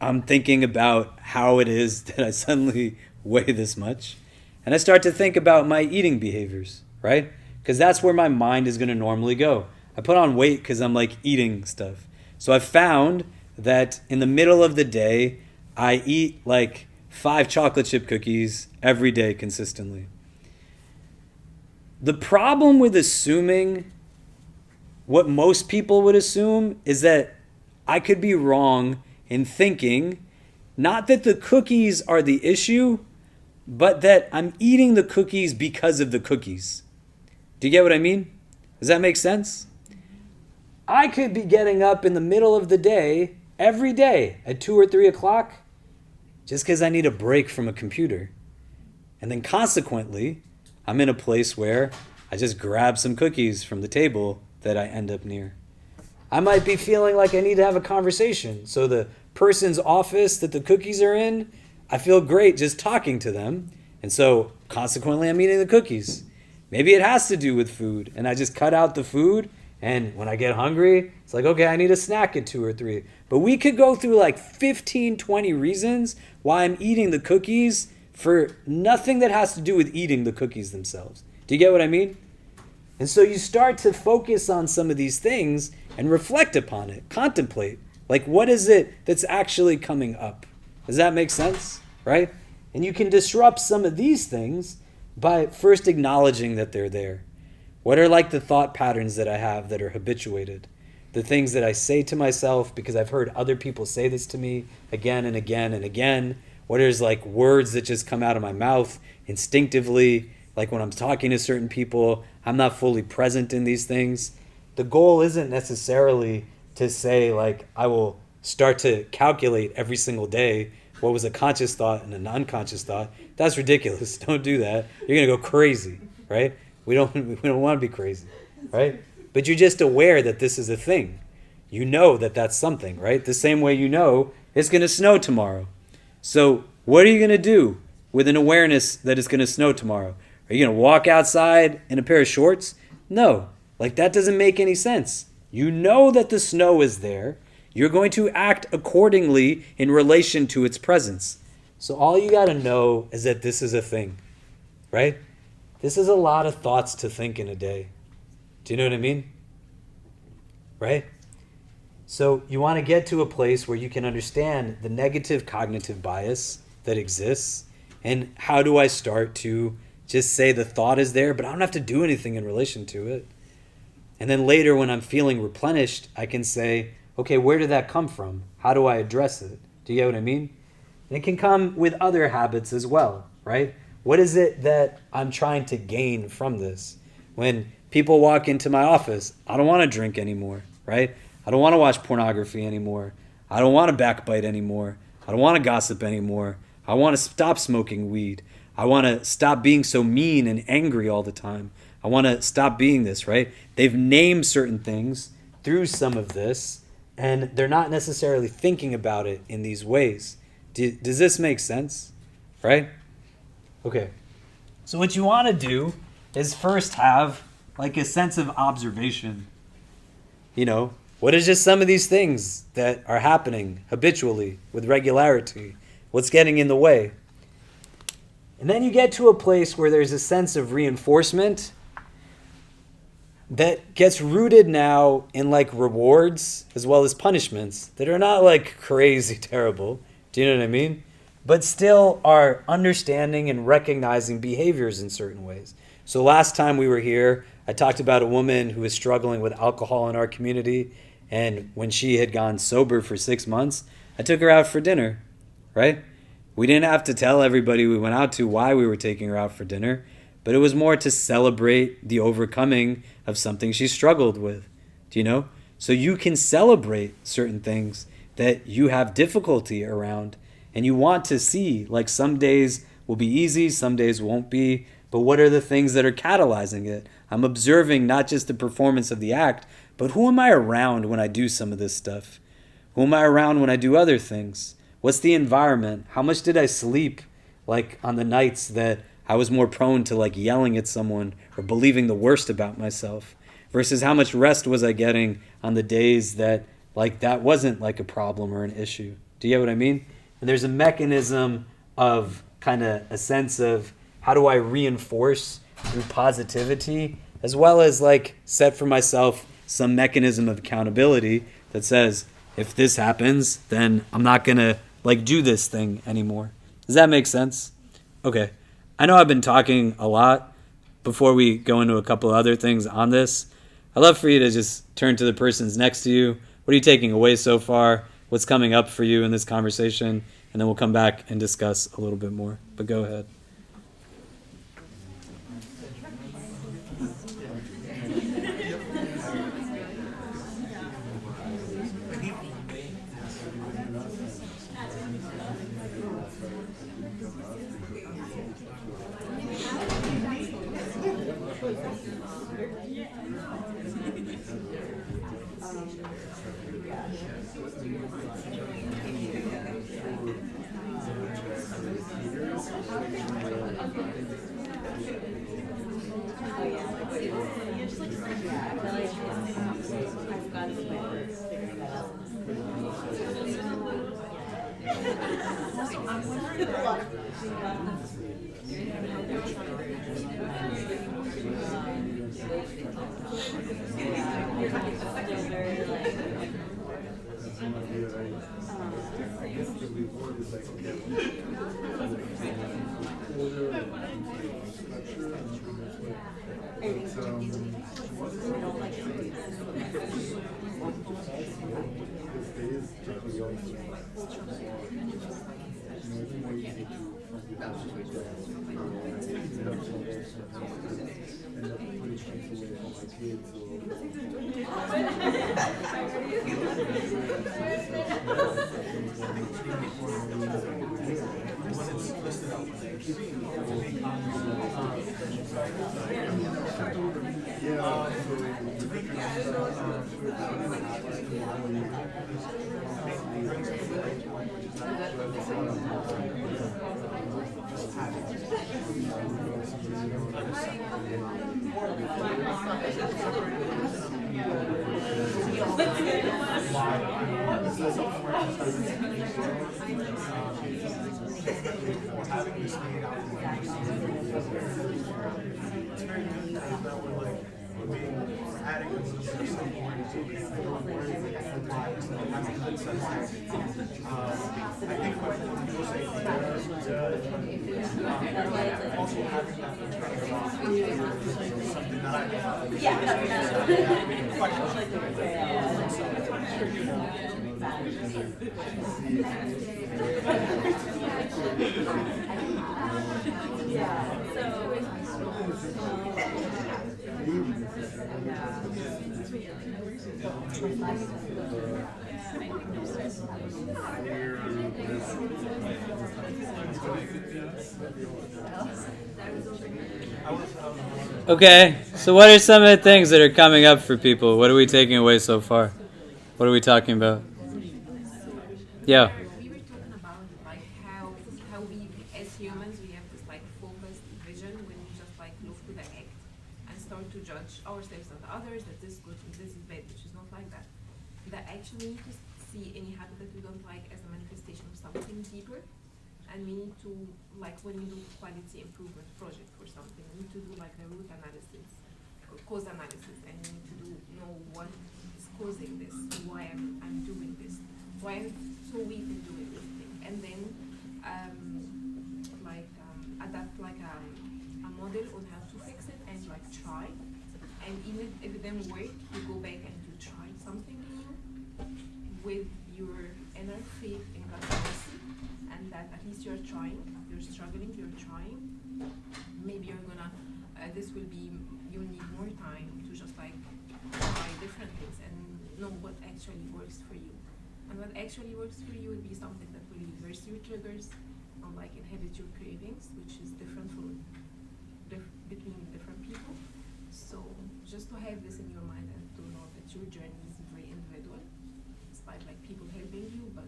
I'm thinking about how it is that I suddenly weigh this much. And I start to think about my eating behaviors, right? Because that's where my mind is going to normally go. I put on weight because I'm like eating stuff. So I found that in the middle of the day, I eat like 5 chocolate chip cookies every day consistently. The problem with assuming what most people would assume is that I could be wrong in thinking not that the cookies are the issue, but that I'm eating the cookies because of the cookies. Do you get what I mean? Does that make sense? I could be getting up in the middle of the day, every day, at 2 or 3 o'clock, just because I need a break from a computer. And then consequently, I'm in a place where I just grab some cookies from the table that I end up near. I might be feeling like I need to have a conversation. So the person's office that the cookies are in, I feel great just talking to them. And so consequently, I'm eating the cookies. Maybe it has to do with food. And I just cut out the food. And when I get hungry, it's like, okay, I need a snack at 2 or 3. But we could go through like 15, 20 reasons why I'm eating the cookies for nothing that has to do with eating the cookies themselves. Do you get what I mean? And so you start to focus on some of these things and reflect upon it, contemplate. Like, what is it that's actually coming up? Does that make sense? Right? And you can disrupt some of these things by first acknowledging that they're there. What are like the thought patterns that I have that are habituated? The things that I say to myself because I've heard other people say this to me again and again and again. What is like words that just come out of my mouth instinctively, like when I'm talking to certain people, I'm not fully present in these things. The goal isn't necessarily to say like I will start to calculate every single day what was a conscious thought and an unconscious thought. That's ridiculous. Don't do that. You're going to go crazy, right? We don't want to be crazy, right? But you're just aware that this is a thing. You know that that's something, right? The same way you know it's going to snow tomorrow. So what are you going to do with an awareness that it's going to snow tomorrow? Are you going to walk outside in a pair of shorts? No. Like, that doesn't make any sense. You know that the snow is there. You're going to act accordingly in relation to its presence. So all you got to know is that this is a thing, right? This is a lot of thoughts to think in a day. Do you know what I mean? Right? So you want to get to a place where you can understand the negative cognitive bias that exists, and how do I start to just say the thought is there, but I don't have to do anything in relation to it. And then later when I'm feeling replenished, I can say, okay, where did that come from? How do I address it? Do you get what I mean? And it can come with other habits as well, right? What is it that I'm trying to gain from this? When people walk into my office, I don't want to drink anymore, right? I don't want to watch pornography anymore. I don't want to backbite anymore. I don't want to gossip anymore. I want to stop smoking weed. I want to stop being so mean and angry all the time. I want to stop being this, right? They've named certain things through some of this, and they're not necessarily thinking about it in these ways. Does this make sense? Right? Okay. So what you want to do is first have like a sense of observation. You know, what is just some of these things that are happening habitually with regularity? What's getting in the way? And then you get to a place where there's a sense of reinforcement that gets rooted now in like rewards as well as punishments that are not like crazy terrible. Do you know what I mean? But still are understanding and recognizing behaviors in certain ways. So last time we were here, I talked about a woman who was struggling with alcohol in our community. And when she had gone sober for 6 months, I took her out for dinner, right? We didn't have to tell everybody we went out to why we were taking her out for dinner, but it was more to celebrate the overcoming of something she struggled with. Do you know? So you can celebrate certain things that you have difficulty around, and you want to see, like some days will be easy, some days won't be, but what are the things that are catalyzing it? I'm observing not just the performance of the act, But who am I around when I do some of this stuff? Who am I around when I do other things? What's the environment? How much did I sleep, like on the nights that I was more prone to like yelling at someone or believing the worst about myself, versus how much rest was I getting on the days that like that wasn't like a problem or an issue? Do you get what I mean? And there's a mechanism of kind of a sense of how do I reinforce through positivity, as well as like set for myself some mechanism of accountability that says, if this happens, then I'm not going to like do this thing anymore. Does that make sense? Okay. I know I've been talking a lot. Before we go into a couple of other things on this, I'd love for you to just turn to the persons next to you. What are you taking away so far? What's coming up for you in this conversation? And then we'll come back and discuss a little bit more. But go ahead. Okay, so what are some of the things that are coming up for people? What are we taking away so far? What are we talking about? Yeah. We were talking about like how we as humans we have this like focused vision when we just like look to the act and start to judge ourselves and others that this is good and this is bad, which is not like that. That actually need to see any habit that we don't like as a manifestation of something deeper, and we need to like when we do quality improvement project for something, we need to do like the root analysis or cause analysis, and we need to know what is causing this, why I'm doing this, why I'm so weak in doing this thing, and then adapt like a model on how to fix it and like try, and even if it didn't work, you go back and you try something new with your inner faith in God's mercy, and that at least you're trying, you're struggling, you're trying. Maybe you're gonna, you'll need more time to just like try different things and know what actually works for you. And what actually works for you would be something that will reverse your triggers and like inhibit your cravings, which is different from between different people. So just to have this in your mind and to know that your journey is very individual, despite like people helping you, but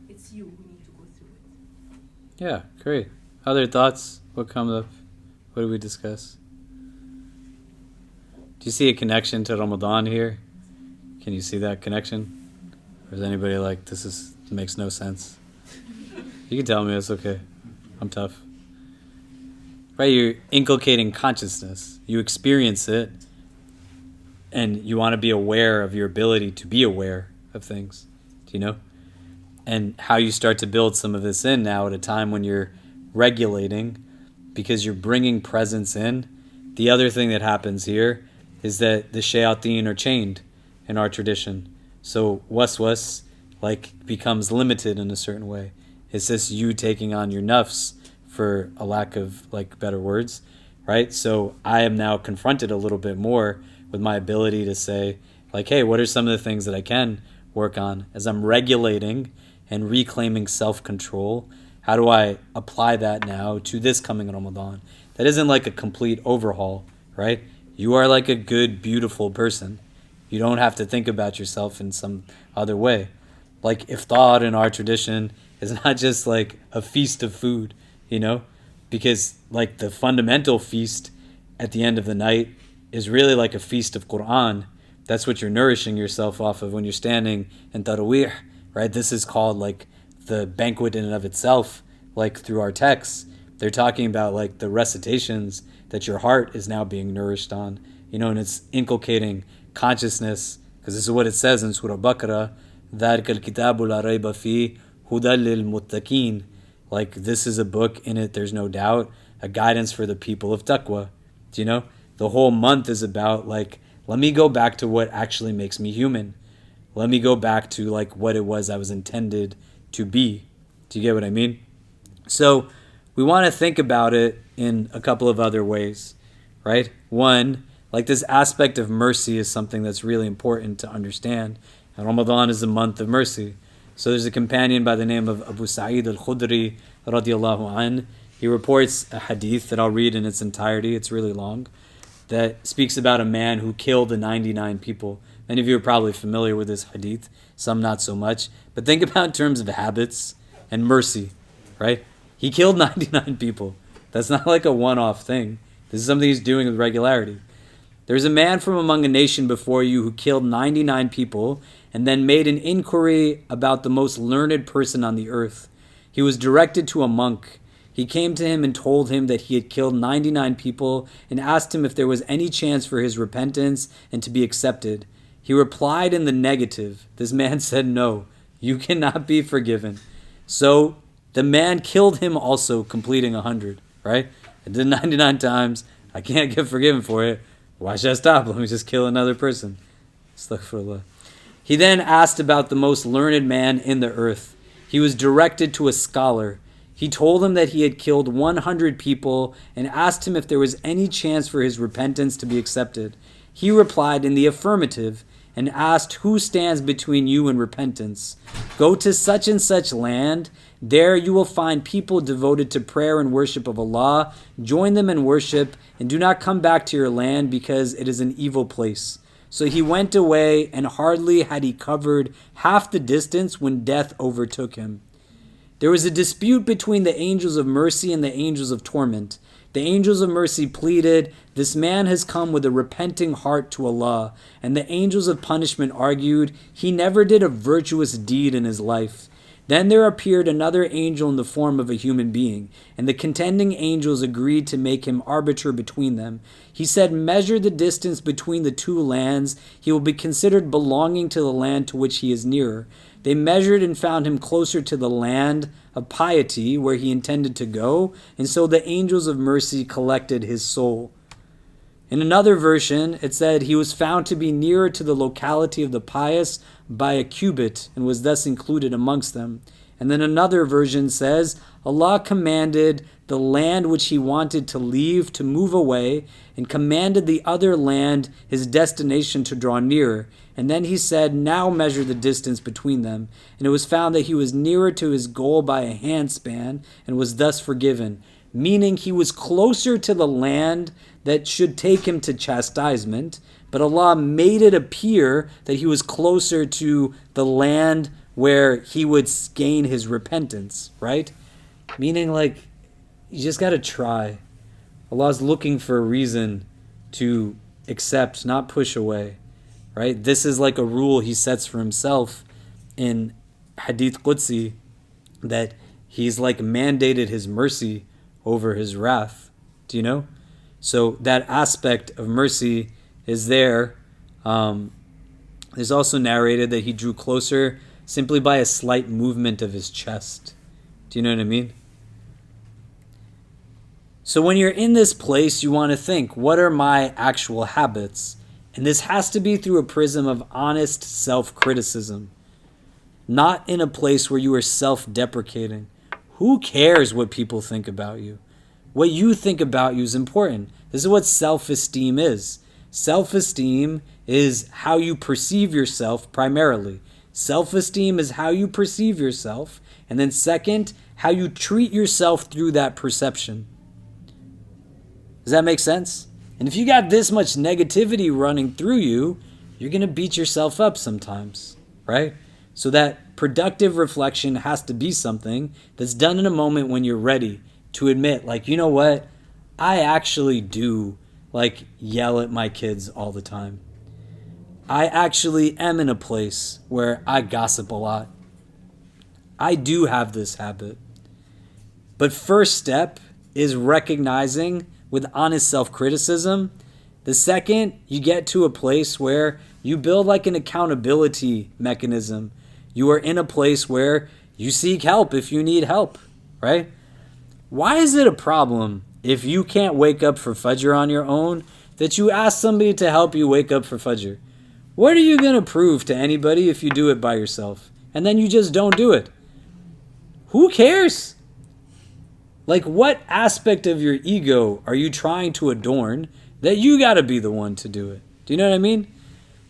it's you who need to go through it. Yeah, great. Other thoughts? What comes up? What did we discuss? Do you see a connection to Ramadan here? Can you see that connection? Or is anybody like, this makes no sense? You can tell me, it's okay. I'm tough. Right, you're inculcating consciousness. You experience it, and you want to be aware of your ability to be aware of things. Do you know? And how you start to build some of this in now at a time when you're regulating, because you're bringing presence in. The other thing that happens here is that the shayateen are chained in our tradition. So waswas becomes limited in a certain way. It's just you taking on your nafs, for a lack of better words, right? So I am now confronted a little bit more with my ability to say, hey, what are some of the things that I can work on as I'm regulating and reclaiming self-control? How do I apply that now to this coming Ramadan? That isn't a complete overhaul, right? You are a good, beautiful person. You don't have to think about yourself in some other way. Iftar in our tradition is not just a feast of food, because the fundamental feast at the end of the night is really a feast of Quran. That's what you're nourishing yourself off of when you're standing in Taraweeh, right? This is called the banquet in and of itself, through our texts. They're talking about the recitations that your heart is now being nourished on, and it's inculcating consciousness, because this is what it says in Surah Baqarah, ذَلِكَ الْكِتَابُ لَا رَيْبَ فِيهِ هُدًى لِلْمُتَّقِينَ. This is a book, in it there's no doubt, a guidance for the people of taqwa. Do you know? The whole month is about let me go back to what actually makes me human. Let me go back to what it was I was intended to be. Do you get what I mean? So we want to think about it in a couple of other ways, right? One, this aspect of mercy is something that's really important to understand. And Ramadan is a month of mercy. So there's a companion by the name of Abu Sa'id al-Khudri radiallahu an. He reports a hadith that I'll read in its entirety. It's really long. That speaks about a man who killed the 99 people. Many of you are probably familiar with this hadith. Some not so much. But think about in terms of habits and mercy, right? He killed 99 people. That's not a one-off thing. This is something he's doing with regularity. There's a man from among a nation before you who killed 99 people and then made an inquiry about the most learned person on the earth. He was directed to a monk. He came to him and told him that he had killed 99 people and asked him if there was any chance for his repentance and to be accepted. He replied in the negative. This man said, no, you cannot be forgiven. So the man killed him also, completing 100, right? I did 99 times. I can't get forgiven for it. Why should I stop? Let me just kill another person. Astaghfirullah. He then asked about the most learned man in the earth. He was directed to a scholar. He told him that he had killed 100 people and asked him if there was any chance for his repentance to be accepted. He replied in the affirmative and asked, who stands between you and repentance? Go to such and such land. There you will find people devoted to prayer and worship of Allah. Join them in worship and do not come back to your land because it is an evil place. So he went away, and hardly had he covered half the distance when death overtook him. There was a dispute between the angels of mercy and the angels of torment. The angels of mercy pleaded, this man has come with a repenting heart to Allah. And the angels of punishment argued, he never did a virtuous deed in his life. Then there appeared another angel in the form of a human being, and the contending angels agreed to make him arbiter between them. He said, measure the distance between the two lands. He will be considered belonging to the land to which he is nearer. They measured and found him closer to the land of piety where he intended to go, and so the angels of mercy collected his soul. In another version, it said he was found to be nearer to the locality of the pious by a cubit and was thus included amongst them. And then another version says, Allah commanded the land which he wanted to leave to move away and commanded the other land, his destination, to draw nearer. And then he said, now measure the distance between them. And it was found that he was nearer to his goal by a handspan and was thus forgiven. Meaning he was closer to the land that should take him to chastisement, but Allah made it appear that he was closer to the land where he would gain his repentance, right? Meaning, like, you just got to try. Allah's looking for a reason to accept, not push away, right? This is like a rule he sets for himself in Hadith Qudsi, that he's like mandated his mercy over his wrath. Do you know? So that aspect of mercy is there. There's also narrated that he drew closer simply by a slight movement of his chest. Do you know what I mean? So when you're in this place, you want to think, what are my actual habits? And this has to be through a prism of honest self-criticism, not in a place where you are self-deprecating. Who cares what people think about you? What you think about you is important. This is what self-esteem is. Self-esteem is how you perceive yourself primarily. Self-esteem is how you perceive yourself. And then second, how you treat yourself through that perception. Does that make sense? And if you got this much negativity running through you, you're going to beat yourself up sometimes, right? So that productive reflection has to be something that's done in a moment when you're ready to admit, like, you know what? I actually do, like, yell at my kids all the time. I actually am in a place where I gossip a lot. I do have this habit. But first step is recognizing with honest self-criticism. The second, you get to a place where you build like an accountability mechanism. You are in a place where you seek help if you need help, right? Why is it a problem if you can't wake up for Fajr on your own that you ask somebody to help you wake up for Fajr? What are you going to prove to anybody if you do it by yourself and then you just don't do it? Who cares? Like, what aspect of your ego are you trying to adorn that you got to be the one to do it? Do you know what I mean?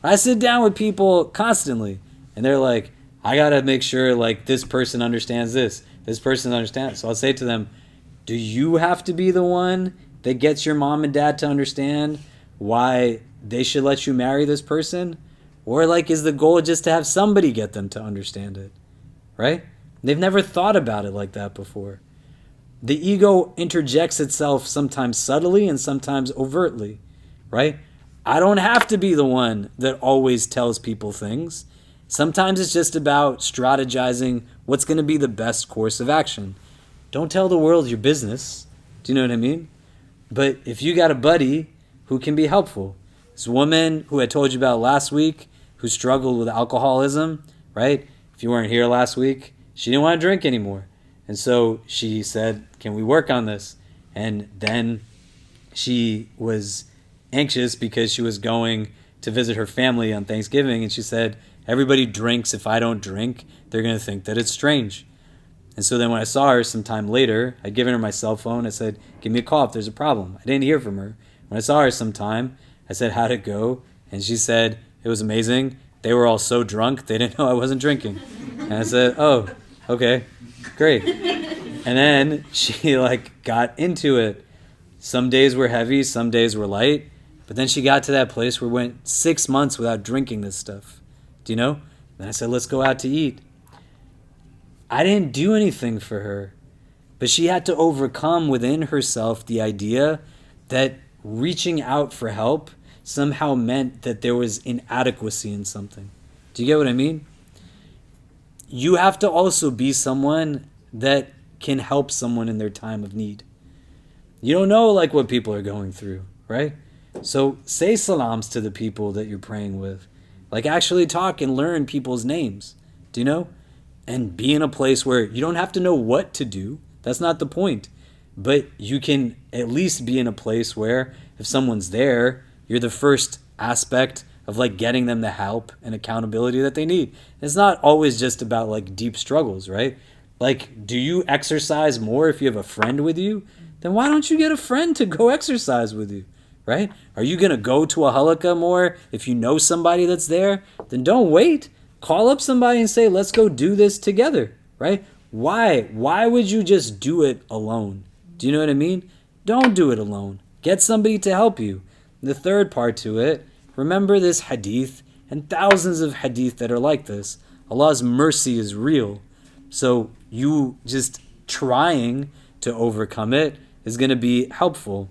I sit down with people constantly and they're like, I got to make sure like this person understands this person understands. So I'll say to them, do you have to be the one that gets your mom and dad to understand why they should let you marry this person? Or like, is the goal just to have somebody get them to understand it, right? They've never thought about it like that before. The ego interjects itself sometimes subtly and sometimes overtly, right? I don't have to be the one that always tells people things. Sometimes it's just about strategizing what's going to be the best course of action. Don't tell the world your business. Do you know what I mean? But if you got a buddy who can be helpful, this woman who I told you about last week who struggled with alcoholism, right? If you weren't here last week, she didn't want to drink anymore. And so she said, can we work on this? And then she was anxious because she was going to visit her family on Thanksgiving. And she said, everybody drinks. If I don't drink, they're going to think that it's strange. And so then when I saw her some time later, I'd given her my cell phone. I said, give me a call if there's a problem. I didn't hear from her. When I saw her sometime, I said, how'd it go? And she said, it was amazing. They were all so drunk, they didn't know I wasn't drinking. And I said, oh, okay, great. And then she like got into it. Some days were heavy, some days were light. But then she got to that place where we went 6 months without drinking this stuff. Do you know? Then I said, let's go out to eat. I didn't do anything for her. But she had to overcome within herself the idea that reaching out for help somehow meant that there was inadequacy in something. Do you get what I mean? You have to also be someone that can help someone in their time of need. You don't know like what people are going through, right? So say salams to the people that you're praying with. Like actually talk and learn people's names. Do you know? And be in a place where you don't have to know what to do. That's not the point. But you can at least be in a place where if someone's there, you're the first aspect of like getting them the help and accountability that they need. It's not always just about like deep struggles, right? Like, do you exercise more if you have a friend with you? Then why don't you get a friend to go exercise with you, right? Are you going to go to a halakha more if you know somebody that's there? Then don't wait. Call up somebody and say, let's go do this together, right? Why? Why would you just do it alone? Do you know what I mean? Don't do it alone. Get somebody to help you. The third part to it, remember this hadith and thousands of hadith that are like this. Allah's mercy is real. So you just trying to overcome it is going to be helpful.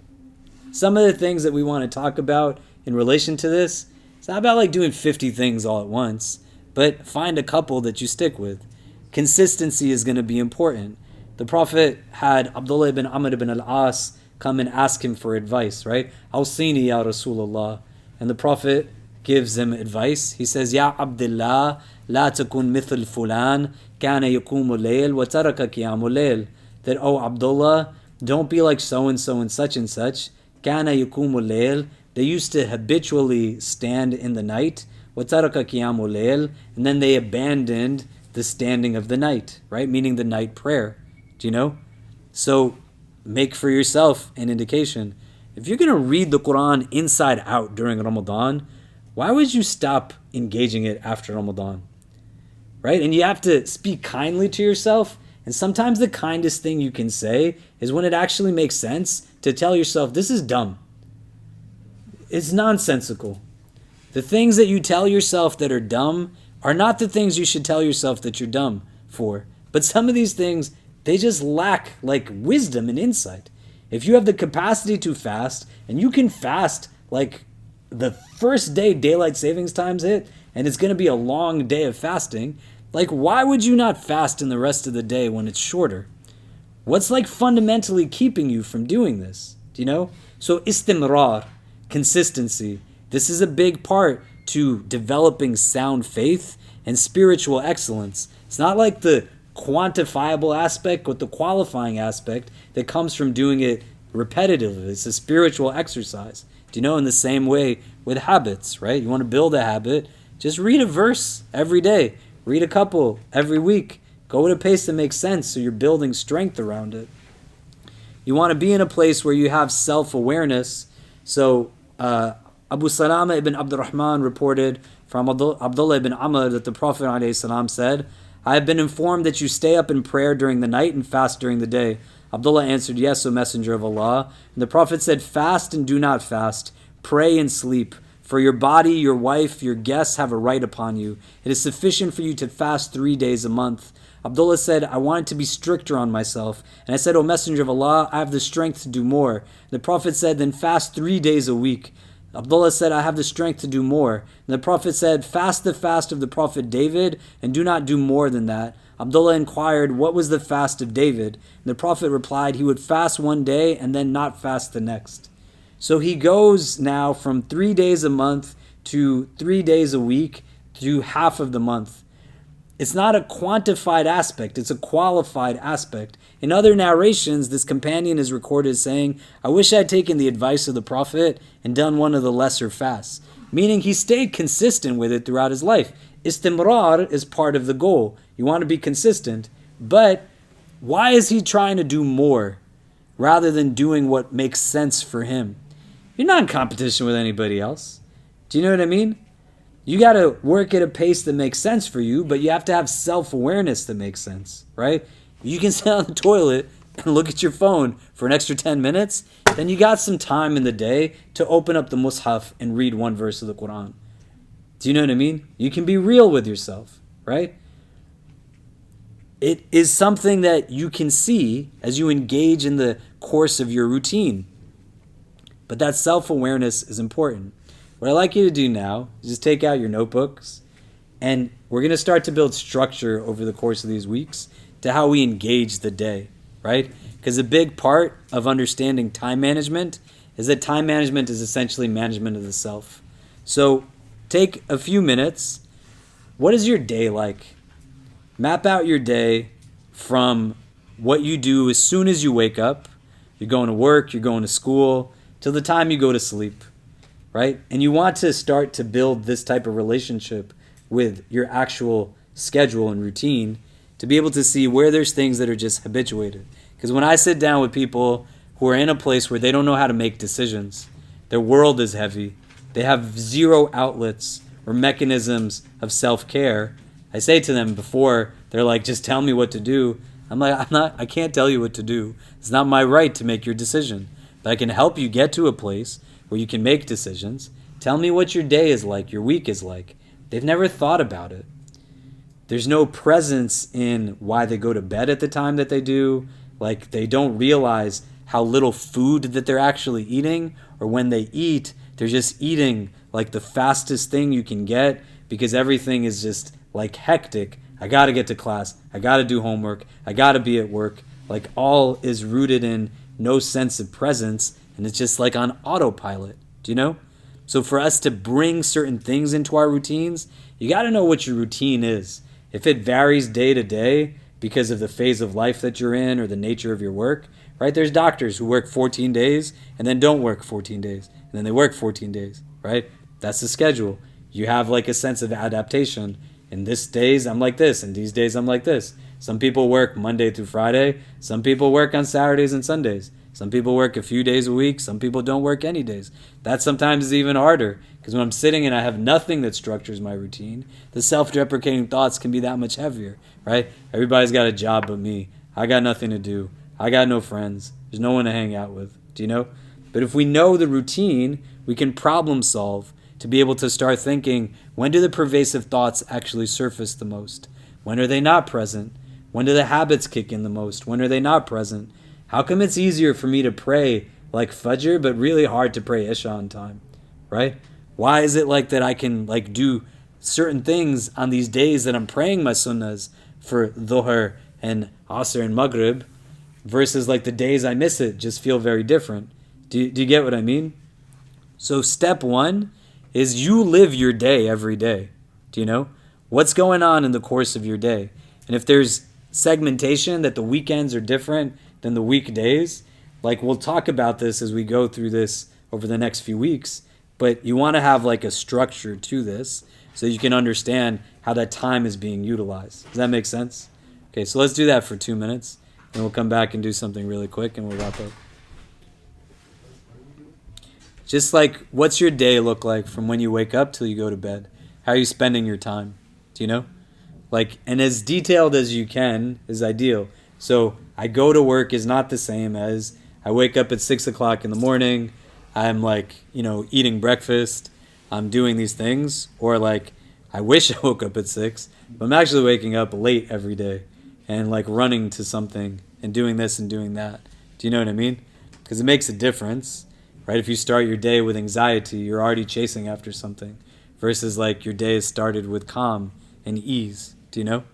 Some of the things that we want to talk about in relation to this, it's not about like doing 50 things all at once, but find a couple that you stick with. Consistency is going to be important. The Prophet had Abdullah ibn Amr ibn al-As come and ask him for advice, right? Awsini ya Rasulullah. And the Prophet gives him advice. He says, Ya Abdullah, la takun mithl fulan, kana yakumu layl, wa taraka qiyamu layl. That, oh Abdullah, don't be like so-and-so and such, kana yakumu layl. They used to habitually stand in the night, wa taraka qiyamu layl, and then they abandoned the standing of the night, right? Meaning the night prayer. Do you know? So make for yourself an indication. If you're going to read the Quran inside out during Ramadan, why would you stop engaging it after Ramadan? Right? And you have to speak kindly to yourself. And sometimes the kindest thing you can say is when it actually makes sense to tell yourself, this is dumb. It's nonsensical. The things that you tell yourself that are dumb are not the things you should tell yourself that you're dumb for. But some of these things, they just lack like wisdom and insight. If you have the capacity to fast, and you can fast like the first day daylight savings times hit, and it's going to be a long day of fasting, like why would you not fast in the rest of the day when it's shorter? What's like fundamentally keeping you from doing this? Do you know? So istimrar, consistency, this is a big part to developing sound faith and spiritual excellence. It's not like the quantifiable aspect, but the qualifying aspect that comes from doing it repetitively. It's a spiritual exercise. Do you know, in the same way with habits, right? You want to build a habit, just read a verse every day. Read a couple every week. Go at a pace that makes sense so you're building strength around it. You want to be in a place where you have self-awareness. So Abu Salama ibn Abdurrahman reported from Abdullah ibn Amr that the Prophet ﷺ said, I have been informed that you stay up in prayer during the night and fast during the day. Abdullah answered, yes, O Messenger of Allah. And the Prophet said, fast and do not fast. Pray and sleep. For your body, your wife, your guests have a right upon you. It is sufficient for you to fast 3 days a month. Abdullah said, I wanted to be stricter on myself. And I said, O Messenger of Allah, I have the strength to do more. The Prophet said, then fast 3 days a week. Abdullah said, I have the strength to do more. And the Prophet said, fast the fast of the Prophet David and do not do more than that. Abdullah inquired, what was the fast of David? And the Prophet replied, he would fast one day and then not fast the next. So he goes now from 3 days a month to 3 days a week to half of the month. It's not a quantified aspect, it's a qualified aspect. In other narrations, this companion is recorded as saying, I wish I had taken the advice of the Prophet and done one of the lesser fasts. Meaning he stayed consistent with it throughout his life. Istimrar is part of the goal. You want to be consistent. But why is he trying to do more rather than doing what makes sense for him? You're not in competition with anybody else. Do you know what I mean? You got to work at a pace that makes sense for you, but you have to have self-awareness that makes sense, right? You can sit on the toilet and look at your phone for an extra 10 minutes, then you got some time in the day to open up the Mus'haf and read one verse of the Quran. Do you know what I mean? You can be real with yourself, right? It is something that you can see as you engage in the course of your routine. But that self-awareness is important. What I'd like you to do now is just take out your notebooks, and we're going to start to build structure over the course of these weeks to how we engage the day, right? Because a big part of understanding time management is that time management is essentially management of the self. So take a few minutes. What is your day like? Map out your day from what you do as soon as you wake up. You're going to work, you're going to school, till the time you go to sleep, right? And you want to start to build this type of relationship with your actual schedule and routine to be able to see where there's things that are just habituated. Because when I sit down with people who are in a place where they don't know how to make decisions, their world is heavy, they have zero outlets or mechanisms of self-care, I say to them before they're like, just tell me what to do. I'm like, I can't tell you what to do. It's not my right to make your decision. But I can help you get to a place where you can make decisions Tell me what your day is like, your week is like. They've never thought about it. There's no presence in why they go to bed at the time that they do. Like, they don't realize how little food that they're actually eating, or when they eat, they're just eating like the fastest thing you can get because everything is just like hectic. I got to get to class. I got to do homework. I got to be at work. Like, all is rooted in no sense of presence, and it's just like on autopilot. Do you know? So for us to bring certain things into our routines, you got to know what your routine is. If it varies day to day because of the phase of life that you're in or the nature of your work, right? There's doctors who work 14 days and then don't work 14 days, and then they work 14 days, right? That's the schedule. You have like a sense of adaptation. In these days, I'm like this. In these days, I'm like this. Some people work Monday through Friday. Some people work on Saturdays and Sundays. Some people work a few days a week. Some people don't work any days. That sometimes is even harder because when I'm sitting and I have nothing that structures my routine, the self-deprecating thoughts can be that much heavier, right? Everybody's got a job but me. I got nothing to do. I got no friends. There's no one to hang out with. Do you know? But if we know the routine, we can problem solve to be able to start thinking, when do the pervasive thoughts actually surface the most? When are they not present? When do the habits kick in the most? When are they not present? How come it's easier for me to pray like Fajr, but really hard to pray Isha on time, right? Why is it like that I can like do certain things on these days that I'm praying my sunnahs for Dhuhr and Asr and Maghrib versus like the days I miss it just feel very different? Do you get what I mean? So step one is you live your day every day. Do you know? What's going on in the course of your day? And if there's segmentation that the weekends are different than the weekdays, like we'll talk about this as we go through this over the next few weeks, but you want to have like a structure to this so you can understand how that time is being utilized. Does that make sense? Okay, so let's do that for 2 minutes, and we'll come back and do something really quick, and we'll wrap up. Just like, what's your day look like from when you wake up till you go to bed? How are you spending your time? Do you know? Like, and as detailed as you can is ideal. So I go to work is not the same as I wake up at 6 o'clock in the morning. I'm like, eating breakfast. I'm doing these things. Or like, I wish I woke up at 6, but I'm actually waking up late every day and like running to something and doing this and doing that. Do you know what I mean? Because it makes a difference, right? If you start your day with anxiety, you're already chasing after something versus like your day is started with calm and ease. Do you know?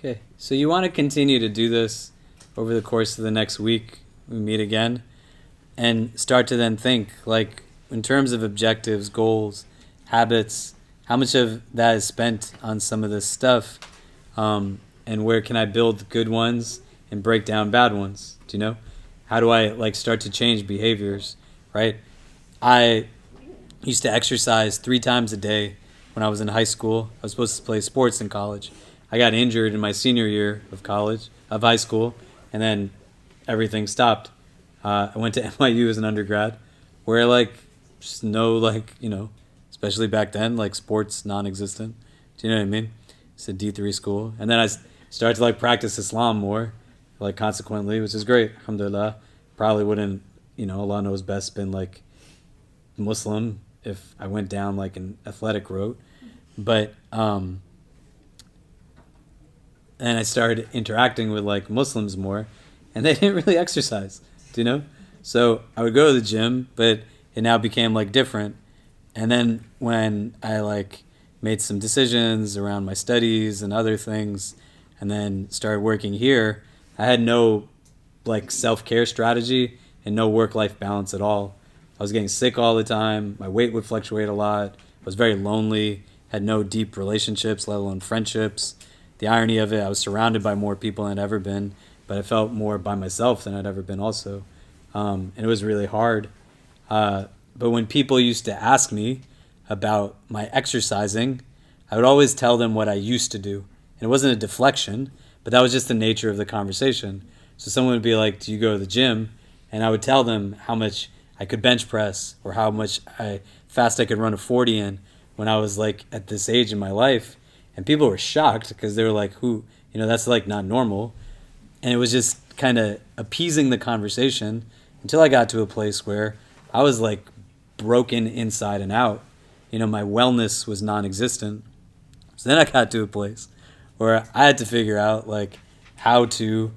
Okay, so you want to continue to do this over the course of the next week. We meet again and start to then think, like, in terms of objectives, goals, habits, how much of that is spent on some of this stuff, and where can I build good ones and break down bad ones? Do you know? How do I like start to change behaviors, right? I used to exercise 3 times a day when I was in high school. I was supposed to play sports in college. I got injured in my senior year of high school, and then everything stopped. I went to NYU as an undergrad, where like just no like especially back then like sports non-existent. Do you know what I mean? It's a D3 school, and then I started to like practice Islam more, like consequently, which is great. Alhamdulillah. Probably wouldn't Allah knows best been like Muslim if I went down like an athletic route, but and I started interacting with like Muslims more, and they didn't really exercise, do you know? So I would go to the gym, but it now became like different. And then when I like made some decisions around my studies and other things, and then started working here, I had no like self-care strategy and no work-life balance at all. I was getting sick all the time. My weight would fluctuate a lot. I was very lonely, had no deep relationships, let alone friendships. The irony of it, I was surrounded by more people than I'd ever been, but I felt more by myself than I'd ever been also. And it was really hard. But when people used to ask me about my exercising, I would always tell them what I used to do. And it wasn't a deflection, but that was just the nature of the conversation. So someone would be like, do you go to the gym? And I would tell them how much I could bench press or how much fast I could run a 40 in when I was like at this age in my life. And people were shocked because they were like, that's like not normal. And it was just kind of appeasing the conversation until I got to a place where I was like broken inside and out. My wellness was non-existent. So then I got to a place where I had to figure out like how to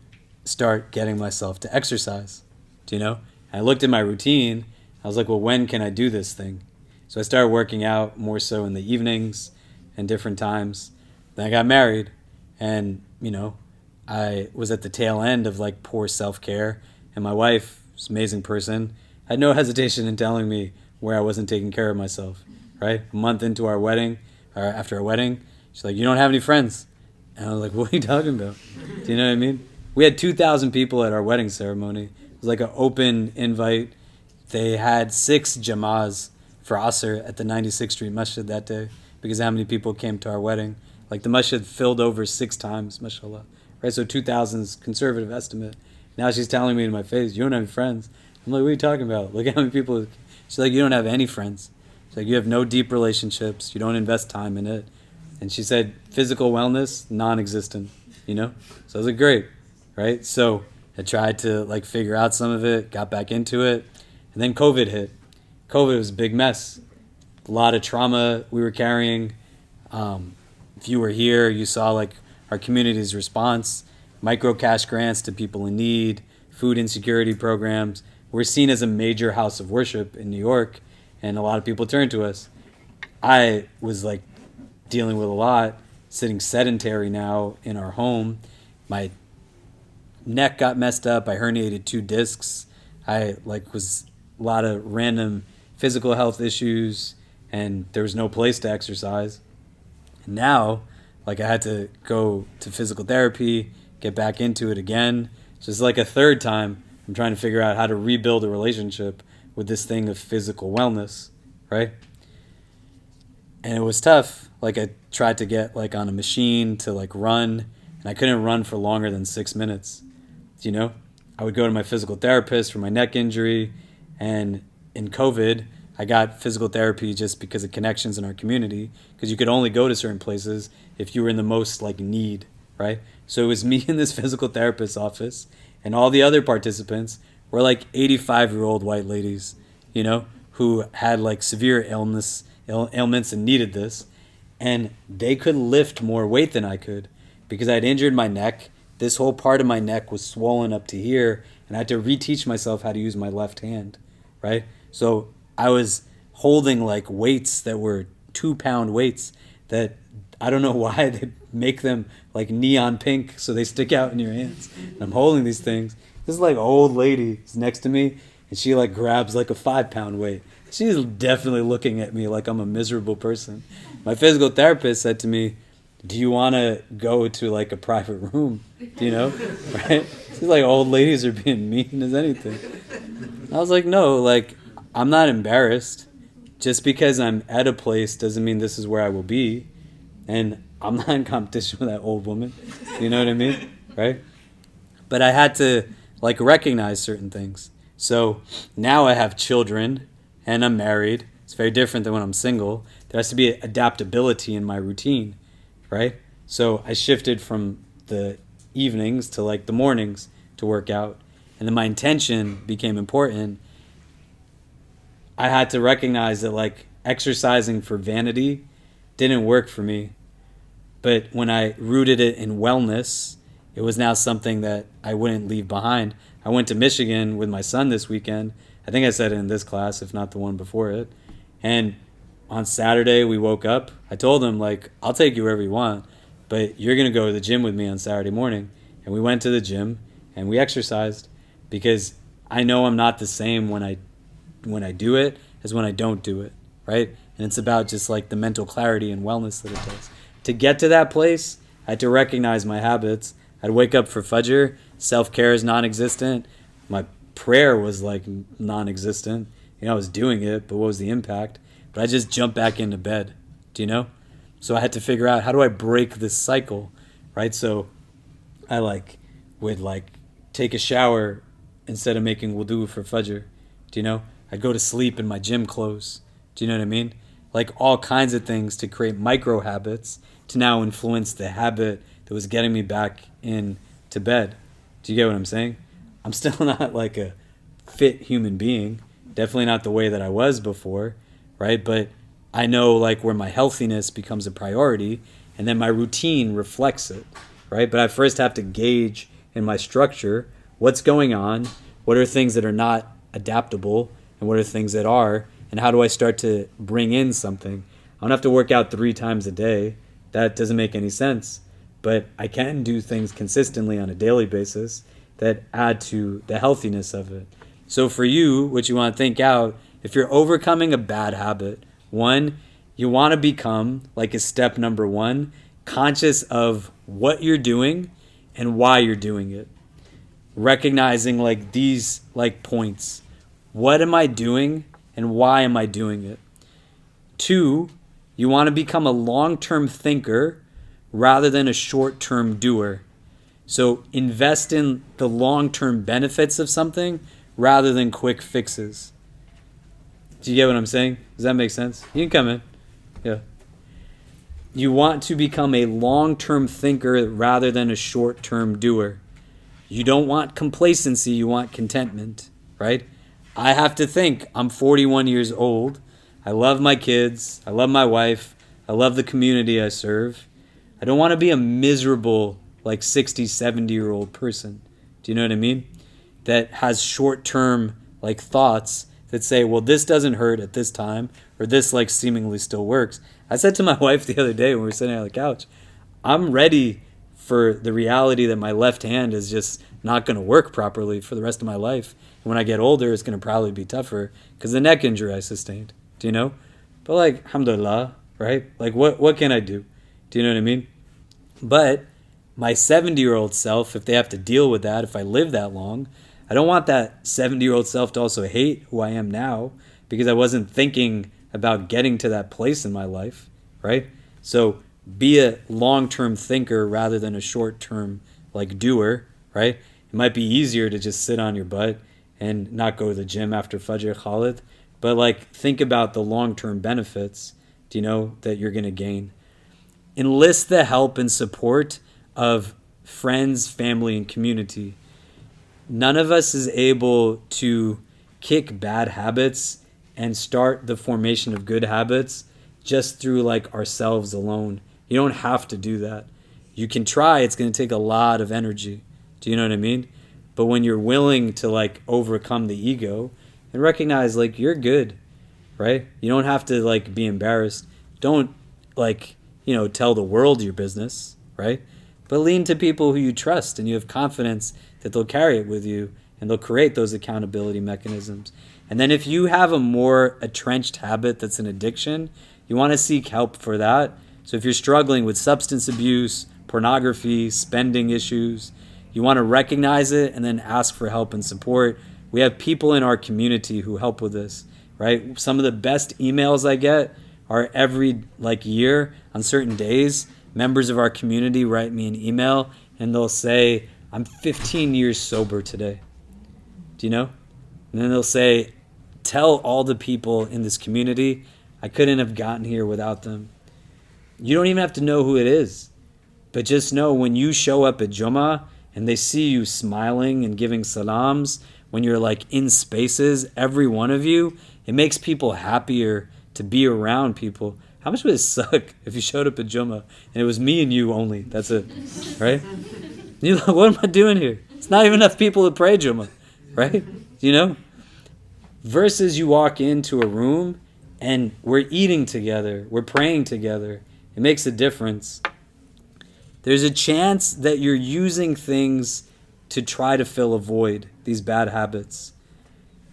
start getting myself to exercise. Do you know? And I looked at my routine. I was like, well, when can I do this thing? So I started working out more so in the evenings and different times. Then I got married, and I was at the tail end of like poor self-care, and my wife, this amazing person, had no hesitation in telling me where I wasn't taking care of myself. Right? A month into our wedding, or after our wedding, she's like, you don't have any friends. And I was like, what are you talking about? Do you know what I mean? We had 2,000 people at our wedding ceremony. It was like an open invite. They had 6 jama'ahs for Asr at the 96th Street Masjid that day because how many people came to our wedding. Like the masjid filled over 6 times, mashallah. Right? So 2,000 is conservative estimate. Now she's telling me in my face, you don't have any friends. I'm like, what are you talking about? Look at how many people. She's like, you don't have any friends. She's like, you have no deep relationships. You don't invest time in it. And she said, physical wellness, non-existent, So I was like, great, right? So I tried to like figure out some of it, got back into it. And then COVID hit. COVID was a big mess. A lot of trauma we were carrying. If you were here, you saw like our community's response, micro cash grants to people in need, food insecurity programs. We're seen as a major house of worship in New York, and a lot of people turned to us. I was like dealing with a lot, sitting sedentary now in our home. My neck got messed up. I herniated 2 discs. I was a lot of random physical health issues, and there was no place to exercise. And now, I had to go to physical therapy, get back into it again. So it's like a third time I'm trying to figure out how to rebuild a relationship with this thing of physical wellness, right? And it was tough. I tried to get on a machine to run, and I couldn't run for longer than 6 minutes. I would go to my physical therapist for my neck injury, and in COVID, I got physical therapy just because of connections in our community, because you could only go to certain places if you were in the most need, right? So it was me in this physical therapist's office, and all the other participants were 85-year-old white ladies, who had severe ailments and needed this, and they could lift more weight than I could because I'd injured my neck. This whole part of my neck was swollen up to here, and I had to reteach myself how to use my left hand, right? So I was holding weights that were 2-pound weights that I don't know why they make them like neon pink so they stick out in your hands. And I'm holding these things. This like old lady is next to me, and she like grabs like a 5-pound weight. She's definitely looking at me like I'm a miserable person. My physical therapist said to me, do you want to go to like a private room? Do you know? Right? She's like, old ladies are being mean as anything. I was like, no, like, I'm not embarrassed. Just because I'm at a place doesn't mean this is where I will be. And I'm not in competition with that old woman. You know what I mean? Right? But I had to like recognize certain things. So now I have children and I'm married. It's very different than when I'm single. There has to be adaptability in my routine, right? So I shifted from the evenings to like the mornings to work out. And then my intention became important. I had to recognize that like exercising for vanity didn't work for me. But when I rooted it in wellness, it was now something that I wouldn't leave behind. I went to Michigan with my son this weekend. I think I said it in this class, if not the one before it. And on Saturday, we woke up. I told him, like, I'll take you wherever you want, but you're going to go to the gym with me on Saturday morning. And we went to the gym and we exercised because I know I'm not the same when I do it as when I don't do it, right? And it's about just like the mental clarity and wellness that it does. To get to that place, I had to recognize my habits. I'd wake up for Fajr. Self-care is non-existent. My prayer was like non-existent. You know, I was doing it, but what was the impact? But I just jumped back into bed. Do you know? So I had to figure out, how do I break this cycle, right? So I would take a shower instead of making wudu for Fajr. Do you know? I'd go to sleep in my gym clothes. Do you know what I mean? Like all kinds of things to create micro habits to now influence the habit that was getting me back into bed. Do you get what I'm saying? I'm still not like a fit human being. Definitely not the way that I was before, right? But I know like where my healthiness becomes a priority, and then my routine reflects it, right? But I first have to gauge in my structure what's going on, what are things that are not adaptable, and what are things that are, and how do I start to bring in something. I don't have to work out 3 times a day. That doesn't make any sense. But I can do things consistently on a daily basis that add to the healthiness of it. So for you, what you want to think out, if you're overcoming a bad habit, 1, you want to become, like as step number 1, conscious of what you're doing and why you're doing it. Recognizing like these like points. What am I doing and why am I doing it? 2, you want to become a long-term thinker rather than a short-term doer. So invest in the long-term benefits of something rather than quick fixes. Do you get what I'm saying? Does that make sense? You can come in. Yeah. You want to become a long-term thinker rather than a short-term doer. You don't want complacency, you want contentment, right? I have to think, I'm 41 years old. I love my kids. I love my wife. I love the community I serve. I don't want to be a miserable, like 60, 70-year-old person. Do you know what I mean? That has short-term like thoughts that say, well, this doesn't hurt at this time, or this like seemingly still works. I said to my wife the other day when we were sitting on the couch, I'm ready for the reality that my left hand is just not going to work properly for the rest of my life. And when I get older, it's going to probably be tougher because the neck injury I sustained. Do you know? But like, alhamdulillah, right? Like, what can I do? Do you know what I mean? But my 70-year-old self, if they have to deal with that, if I live that long, I don't want that 70-year-old self to also hate who I am now because I wasn't thinking about getting to that place in my life, right? So be a long-term thinker rather than a short-term like doer, right? It might be easier to just sit on your butt and not go to the gym after Fajr, Khalid, but like think about the long-term benefits, do you know, that you're going to gain. Enlist the help and support of friends, family, and community. None of us is able to kick bad habits and start the formation of good habits just through like ourselves alone. You don't have to do that. You can try. It's going to take a lot of energy. Do you know what I mean? But when you're willing to like overcome the ego and recognize like you're good, right? You don't have to like be embarrassed. Don't like tell the world your business, right? But lean to people who you trust and you have confidence that they'll carry it with you and they'll create those accountability mechanisms. And then if you have a more entrenched habit that's an addiction, you want to seek help for that. So if you're struggling with substance abuse, pornography, spending issues, you want to recognize it and then ask for help and support. We have people in our community who help with this, right? Some of the best emails I get are every year on certain days. Members of our community write me an email and they'll say, I'm 15 years sober today. Do you know? And then they'll say, tell all the people in this community, I couldn't have gotten here without them. You don't even have to know who it is. But just know when you show up at Jummah and they see you smiling and giving salams, when you're in spaces, every one of you, it makes people happier to be around people. How much would it suck if you showed up at Jummah and it was me and you only? That's it, right? You're like, what am I doing here? It's not even enough people to pray Jummah, right? Versus you walk into a room and we're eating together, we're praying together. It makes a difference. There's a chance that you're using things to try to fill a void, these bad habits.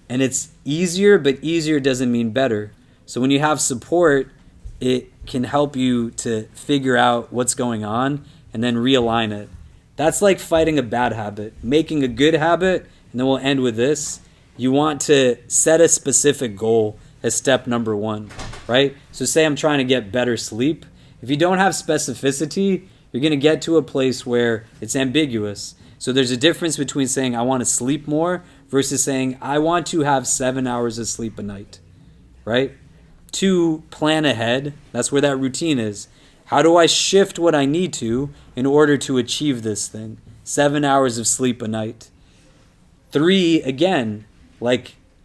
And it's easier, but easier doesn't mean better. So when you have support, it can help you to figure out what's going on and then realign it. That's like fighting a bad habit. Making a good habit, and then we'll end with this. You want to set a specific goal as step number 1, right? So say I'm trying to get better sleep. If you don't have specificity, you're going to get to a place where it's ambiguous. So there's a difference between saying I want to sleep more versus saying I want to have 7 hours of sleep a night, right? To plan ahead, that's where that routine is. How do I shift what I need to in order to achieve this thing? 7 hours of sleep a night. 3, again,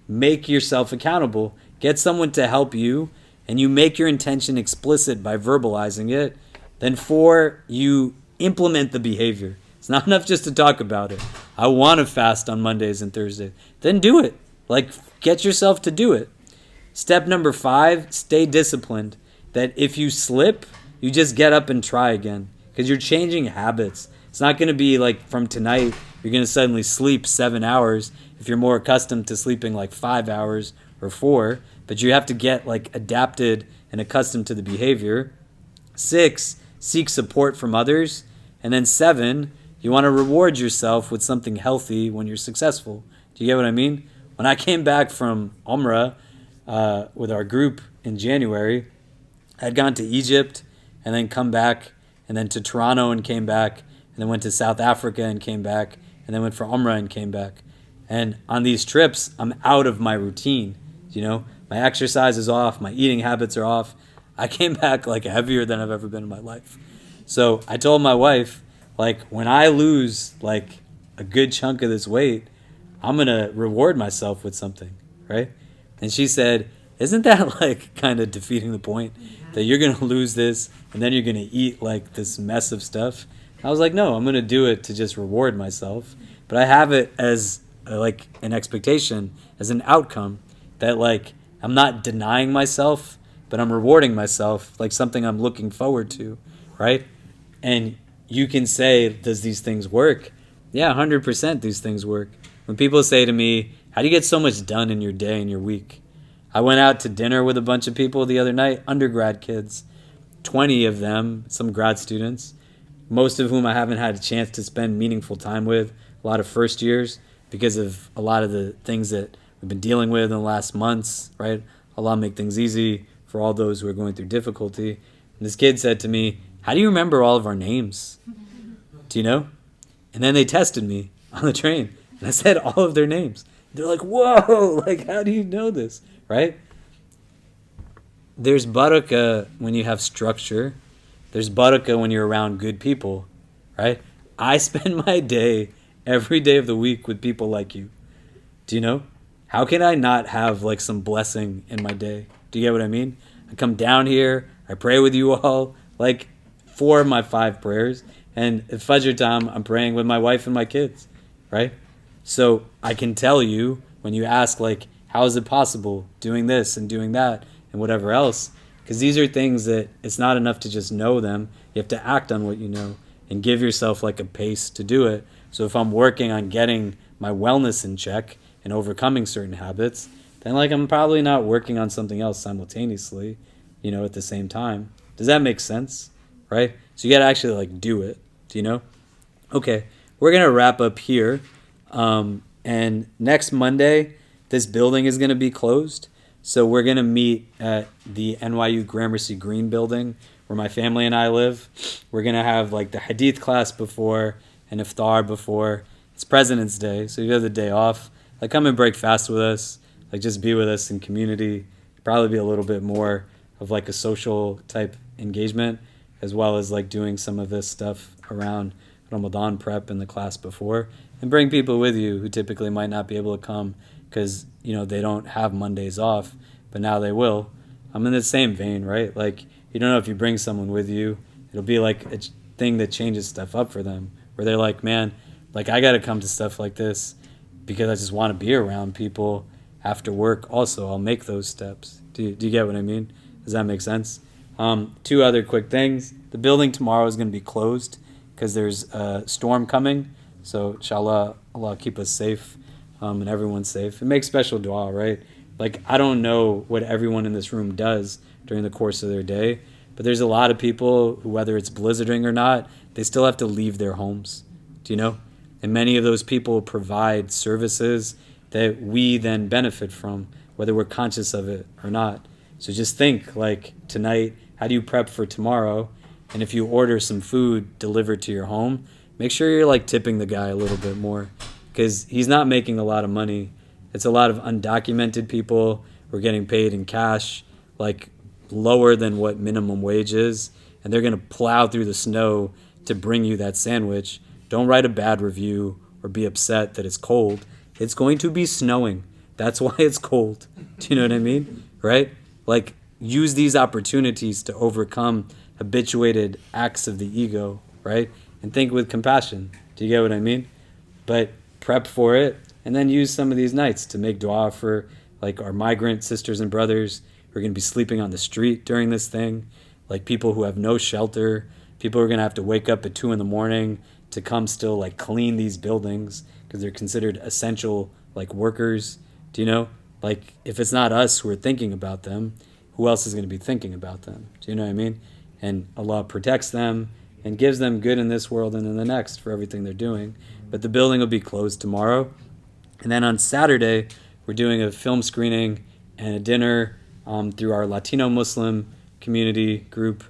make yourself accountable. Get someone to help you, and you make your intention explicit by verbalizing it. Then 4, you implement the behavior. It's not enough just to talk about it. I want to fast on Mondays and Thursdays. Then do it. Get yourself to do it. Step number 5, stay disciplined. That if you slip, you just get up and try again. Because you're changing habits. It's not going to be from tonight, you're going to suddenly sleep 7 hours if you're more accustomed to sleeping 5 hours or 4. But you have to get adapted and accustomed to the behavior. 6, seek support from others. And then 7, you want to reward yourself with something healthy when you're successful. Do you get what I mean? When I came back from Umrah with our group in January, I'd gone to Egypt and then come back and then to Toronto and came back and then went to South Africa and came back and then went for Umrah and came back. And on these trips, I'm out of my routine. My exercise is off, my eating habits are off. I came back heavier than I've ever been in my life. So I told my wife, when I lose a good chunk of this weight, I'm going to reward myself with something, right? And she said, isn't that kind of defeating the point? That you're going to lose this and then you're going to eat this mess of stuff? I was like, no, I'm going to do it to just reward myself. But I have it as an expectation, as an outcome that I'm not denying myself, but I'm rewarding myself something I'm looking forward to, right? And you can say, does these things work? Yeah, 100% these things work. When people say to me, how do you get so much done in your day and your week? I went out to dinner with a bunch of people the other night, undergrad kids, 20 of them, some grad students, most of whom I haven't had a chance to spend meaningful time with, a lot of first years because of a lot of the things that we've been dealing with in the last months, right? Allah make things easy for all those who are going through difficulty. And this kid said to me, how do you remember all of our names? Do you know? And then they tested me on the train. And I said all of their names. They're like, whoa, how do you know this? Right? There's barakah when you have structure. There's barakah when you're around good people. Right? I spend my day, every day of the week with people like you. Do you know? How can I not have some blessing in my day? Do you get what I mean? I come down here, I pray with you all, 4 of my 5 prayers. And at Fajr time, I'm praying with my wife and my kids, right? So I can tell you when you ask, how is it possible doing this and doing that and whatever else? Because these are things that it's not enough to just know them. You have to act on what you know and give yourself like a pace to do it. So if I'm working on getting my wellness in check and overcoming certain habits, then like I'm probably not working on something else simultaneously, at the same time. Does that make sense? Right? So you got to actually like do it. Do you know? Okay, we're going to wrap up here. And next Monday, this building is going to be closed. So we're going to meet at the NYU Gramercy Green building where my family and I live. We're going to have like the hadith class before and iftar before. It's President's Day, so you have the day off. Like come and break fast with us. Like just be with us in community. Probably be a little bit more of like a social type engagement, as well as like doing some of this stuff around Ramadan prep in the class before, and bring people with you who typically might not be able to come because they don't have Mondays off, but now they will. I'm in the same vein, right? Like you don't know if you bring someone with you, it'll be like a thing that changes stuff up for them, where they're like, man, like I got to come to stuff like this because I just want to be around people after work. Also, I'll make those steps. Do you get what I mean? Does that make sense? Two other quick things. The building tomorrow is going to be closed because there's a storm coming. So inshallah, Allah keep us safe and everyone's safe. And make special dua, right? Like I don't know what everyone in this room does during the course of their day, but there's a lot of people who, whether it's blizzarding or not, they still have to leave their homes. Do you know? And many of those people provide services that we then benefit from, whether we're conscious of it or not. So just think, like tonight, how do you prep for tomorrow? And if you order some food delivered to your home, make sure you're like tipping the guy a little bit more, because he's not making a lot of money. It's a lot of undocumented people who are getting paid in cash, like lower than what minimum wage is, and they're going to plow through the snow to bring you that sandwich. Don't write a bad review or be upset that it's cold. It's going to be snowing. That's why it's cold. Do you know what I mean? Right? Like, use these opportunities to overcome habituated acts of the ego, right? And think with compassion. Do you get what I mean? But prep for it, and then use some of these nights to make dua for like our migrant sisters and brothers who are going to be sleeping on the street during this thing, like people who have no shelter, people who are going to have to wake up at 2 a.m. to come still like clean these buildings because they're considered essential like workers. Do you know? Like if it's not us who are thinking about them, who else is going to be thinking about them? Do you know what I mean? And Allah protects them and gives them good in this world and in the next for everything they're doing. But the building will be closed tomorrow. And then on Saturday, we're doing a film screening and a dinner through our Latino Muslim community group.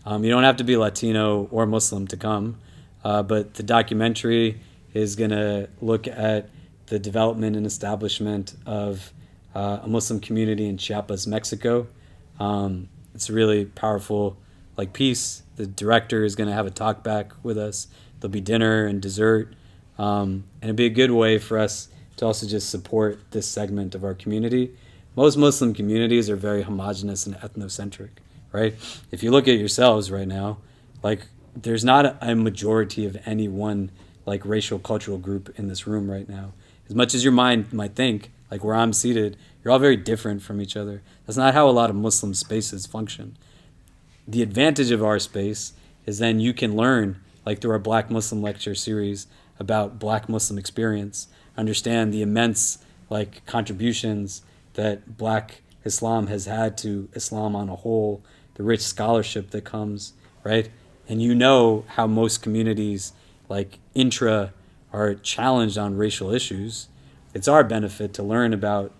You don't have to be Latino or Muslim to come, but the documentary is going to look at the development and establishment of a Muslim community in Chiapas, Mexico. It's a really powerful piece. The director is going to have a talk back with us. There'll be dinner and dessert, and it'll be a good way for us to also just support this segment of our community. Most Muslim communities are very homogenous and ethnocentric, right? If you look at yourselves right now, there's not a majority of any one racial cultural group in this room right now. As much as your mind might think, where I'm seated, you're all very different from each other. That's not how a lot of Muslim spaces function. The advantage of our space is then you can learn, through our Black Muslim lecture series, about Black Muslim experience, understand the immense contributions that Black Islam has had to Islam on a whole, the rich scholarship that comes, right? And you know how most communities intra are challenged on racial issues. It's our benefit to learn about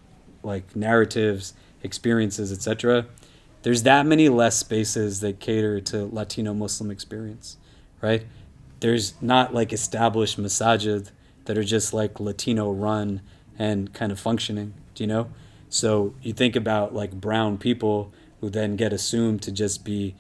narratives, experiences, etc. There's that many less spaces that cater to Latino Muslim experience, right? There's not established masajid that are just Latino run and kind of functioning, do you know? So you think about brown people who then get assumed to just be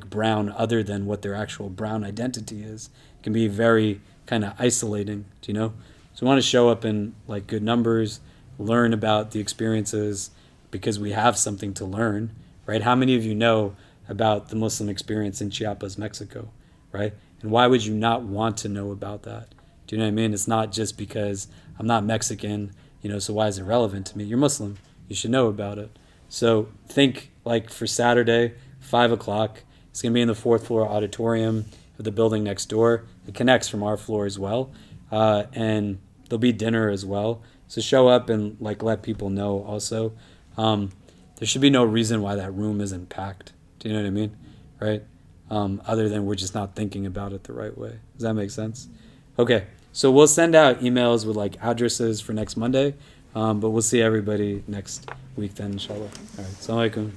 brown other than what their actual brown identity is. It can be very kind of isolating, do you know? So we want to show up in good numbers, learn about the experiences because we have something to learn, right? How many of you know about the Muslim experience in Chiapas, Mexico, right? And why would you not want to know about that? Do you know what I mean? It's not just because I'm not Mexican, so why is it relevant to me? You're Muslim. You should know about it. So think like for Saturday, 5 o'clock. It's going to be in the 4th floor auditorium of the building next door. It connects from our floor as well. And there'll be dinner as well. So show up and like let people know also. There should be no reason why that room isn't packed. Do you know what I mean? Right? Other than we're just not thinking about it the right way. Does that make sense? Okay. So we'll send out emails with like addresses for next Monday. But we'll see everybody next week then, inshallah. All right. Assalamu alaikum.